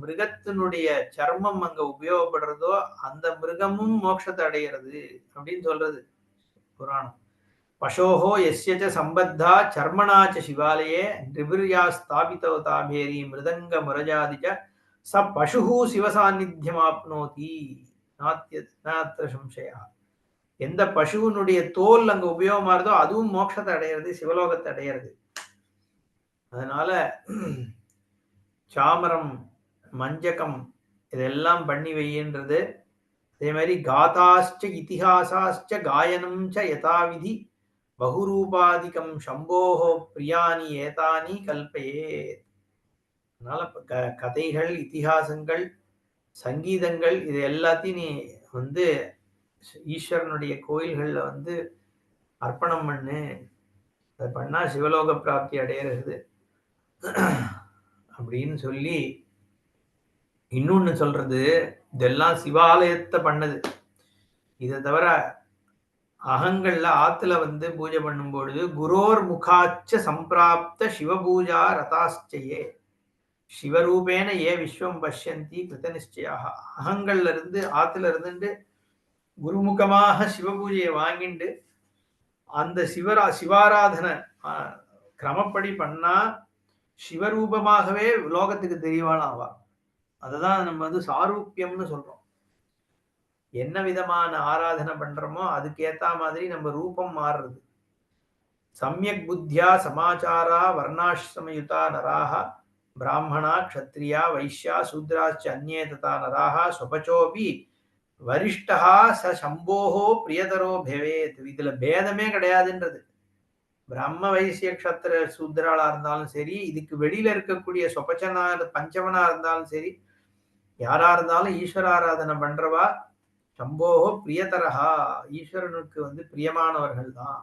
மிருகத்தினுடைய சர்மம் அங்க உபயோகப்படுறதோ அந்த மிருகமும் மோட்சத்தை அடைகிறது அப்படின்னு சொல்றது புராணம். பசோஹோ எஸ்யச்ச சம்பத்தா சர்மணாச்ச சிவாலயே நிபிர்யா ஸ்தாபிதவதா பேரி மிருதங்க முரஜாதிச்ச ச பசுஹு சிவசாநித்தியம் ஆப்னோதி நாத்திர சம்சயா. எந்த பசுவனுடைய தோல் அங்க உபயோகமாறுதோ அதுவும் மோட்சத்தை அடையிறது, சிவலோகத்தை அடையிறது. அதனால சாமரம் மஞ்சகம் இதெல்லாம் பண்ணி வையின்றது. அதே மாதிரி காதாச்ச இதிஹாசாச்ச காயனம் ச யதாவிதி பகுரூபாதிகம் சம்போஹோ பிரியாணி ஏதானி கல்பையே. அதனால கதைகள், இதிகாசங்கள், சங்கீதங்கள் இது எல்லாத்தையும் நீ வந்து ஈஸ்வரனுடைய கோயில்கள்ல வந்து அர்ப்பணம் பண்ணு. அதை பண்ணா சிவலோக பிராப்தி அடையிறது அப்படின்னு சொல்லி இன்னொன்னு சொல்றது. இதெல்லாம் சிவாலயத்தை பண்ணது. இதை தவிர அகங்கள்ல ஆத்துல வந்து பூஜை பண்ணும் பொழுது குரோர் முகாச்ச சம்பிராப்த சிவபூஜா ரதாச்சயே சிவரூபேன ஏ விஸ்வம் பஷ்யந்தி கிருத நிச்சயாக. அகங்கள்ல இருந்து ஆத்துல இருந்துட்டு குருமுகமாக சிவபூஜையை வாங்கிண்டு அந்த சிவாராதனை கிரமப்படி பண்ணா சிவரூபமாகவே லோகத்துக்கு தெரியவான ஆவா. அதுதான் நம்ம வந்து சாரூப்பியம்னு சொல்றோம். என்ன விதமான ஆராதனை பண்றோமோ அதுக்கேத்த மாதிரி நம்ம ரூபம் மாறுறது. சமயக் புத்தியா சமாச்சாரா வர்ணாசிரமயுதா நராக ब्राह्मणा क्षत्रिया वैश्या शूद्राश्च अन्ये तथा नराः स्वपचोपि वरिष्ठः स शम्भोः प्रियतरो भवेत्. இதுல பேதமே கிடையாதுன்றது. பிரம்ம வைசிய க்ஷத்திர சூத்ராளா இருந்தாலும் சரி, இதுக்கு வெளியில இருக்கக்கூடிய சொபச்சனா பஞ்சவனா இருந்தாலும் சரி, யாரா இருந்தாலும் ஈஸ்வர ஆராதனை பண்றவா சம்போஹோ பிரியதரஹா, ஈஸ்வரனுக்கு பிரியமானவர்கள் தான்.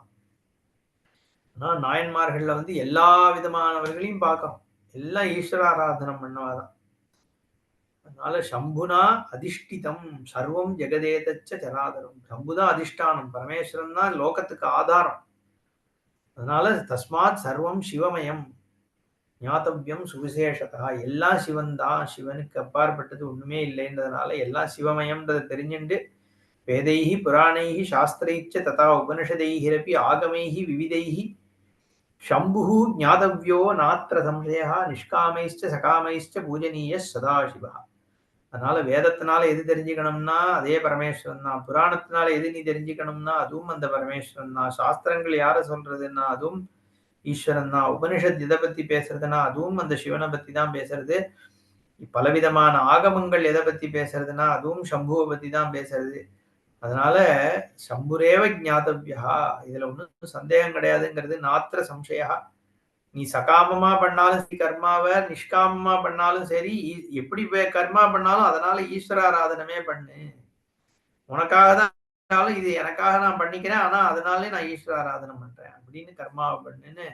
நாயன்மார்கள்ல எல்லா விதமானவர்களையும் பார்க்கணும். எல்லாம் ஈஸ்வர ஆராதனை பண்ணவாதான். அதனால சம்புனா அதிஷ்டிதம் சர்வம் ஜெகதேதச்ச ஜனாதரம். சம்புதான் அதிஷ்டானம், பரமேஸ்வரன் தான் லோகத்துக்கு ஆதாரம். அதனால தஸ்மாத் சர்வம் சிவமயம் ஞாத்தவ்யம் சுவிசேஷதா. எல்லாம் சிவன் தான், சிவனுக்கு அப்பாற்பட்டது ஒண்ணுமே இல்லைன்றதுனால எல்லாம் சிவமயம்ன்றதை தெரிஞ்சுண்டு வேதைஹி புராணைஹி சாஸ்திரைச்ச ததா உபனிஷதைஹிரபி ஆகமைஹி விவிதைஹி शंभु ज्ञातव्यो नात्र संशयः निष्कामैश्च सकामैश्च पूजनीय सदाशिवः. அதனால வேதத்தினால எது தெரிஞ்சுக்கணும்னா அதே பரமேஸ்வரன் தான், புராணத்தினால எது நீ தெரிஞ்சுக்கணும்னா அதுவும் அந்த பரமேஸ்வரன் தான், சாஸ்திரங்கள் யார சொல்றதுன்னா அதுவும் ஈஸ்வரன் தான், உபனிஷத் எதை பத்தி பேசுறதுன்னா அதுவும் அந்த சிவனை பத்தி தான் பேசுறது, பலவிதமான ஆகமங்கள் எதை பத்தி பேசுறதுன்னா அதுவும் சம்புவை பத்தி தான் பேசுறது. அதனால சம்புரேவ ஜாத்தவ்யா, இதுல ஒன்றும் சந்தேகம் கிடையாதுங்கிறது. நாத்திர சம்சயா, நீ சகாமமா பண்ணாலும் சரி கர்மாவை, நிஷ்காமமா பண்ணாலும் சரி, எப்படி கர்மா பண்ணாலும் அதனால ஈஸ்வர ஆராதனமே பண்ணு. உனக்காக தான் இது, எனக்காக நான் பண்ணிக்கிறேன், ஆனா அதனாலே நான் ஈஸ்வர ஆராதனை பண்றேன் அப்படின்னு கர்மாவை பண்ணுன்னு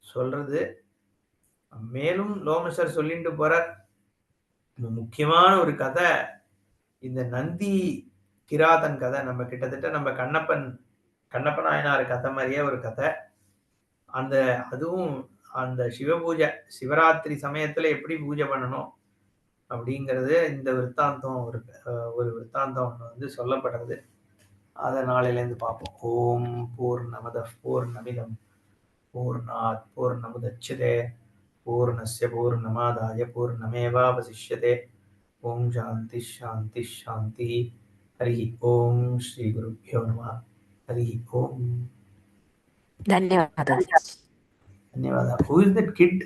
சொல்றது. மேலும் லோமசர் சொல்லிட்டு போற முக்கியமான ஒரு கதை இந்த நந்தி கிராதன் கதை. நம்ம கிட்டத்தட்ட நம்ம கண்ணப்ப நாயனார் கதை மாதிரியே ஒரு கதை. அதுவும் அந்த சிவ பூஜை சிவராத்திரி சமயத்துல எப்படி பூஜை பண்ணணும் அப்படிங்கிறது இந்த விற்த்தாந்தம் ஒரு விற்த்தாந்தம் ஒன்று சொல்லப்படுறது. அதை நாளையிலேருந்து பார்ப்போம். ஓம் பூர்ணமத பூர்ணமிதம் பூர்ணாத் பூர்ணமுதச்யதே பூர்ணஸ்ய பூர்ணமாதாய பூர்ணமேவாவசிஷ்யதே. ஓம் சாந்தி சாந்தி சாந்தி. हरि ओम श्री गुरुभ्यो नमः. हरि ओम. धन्यवाद. धन्यवाद. Who is that kid?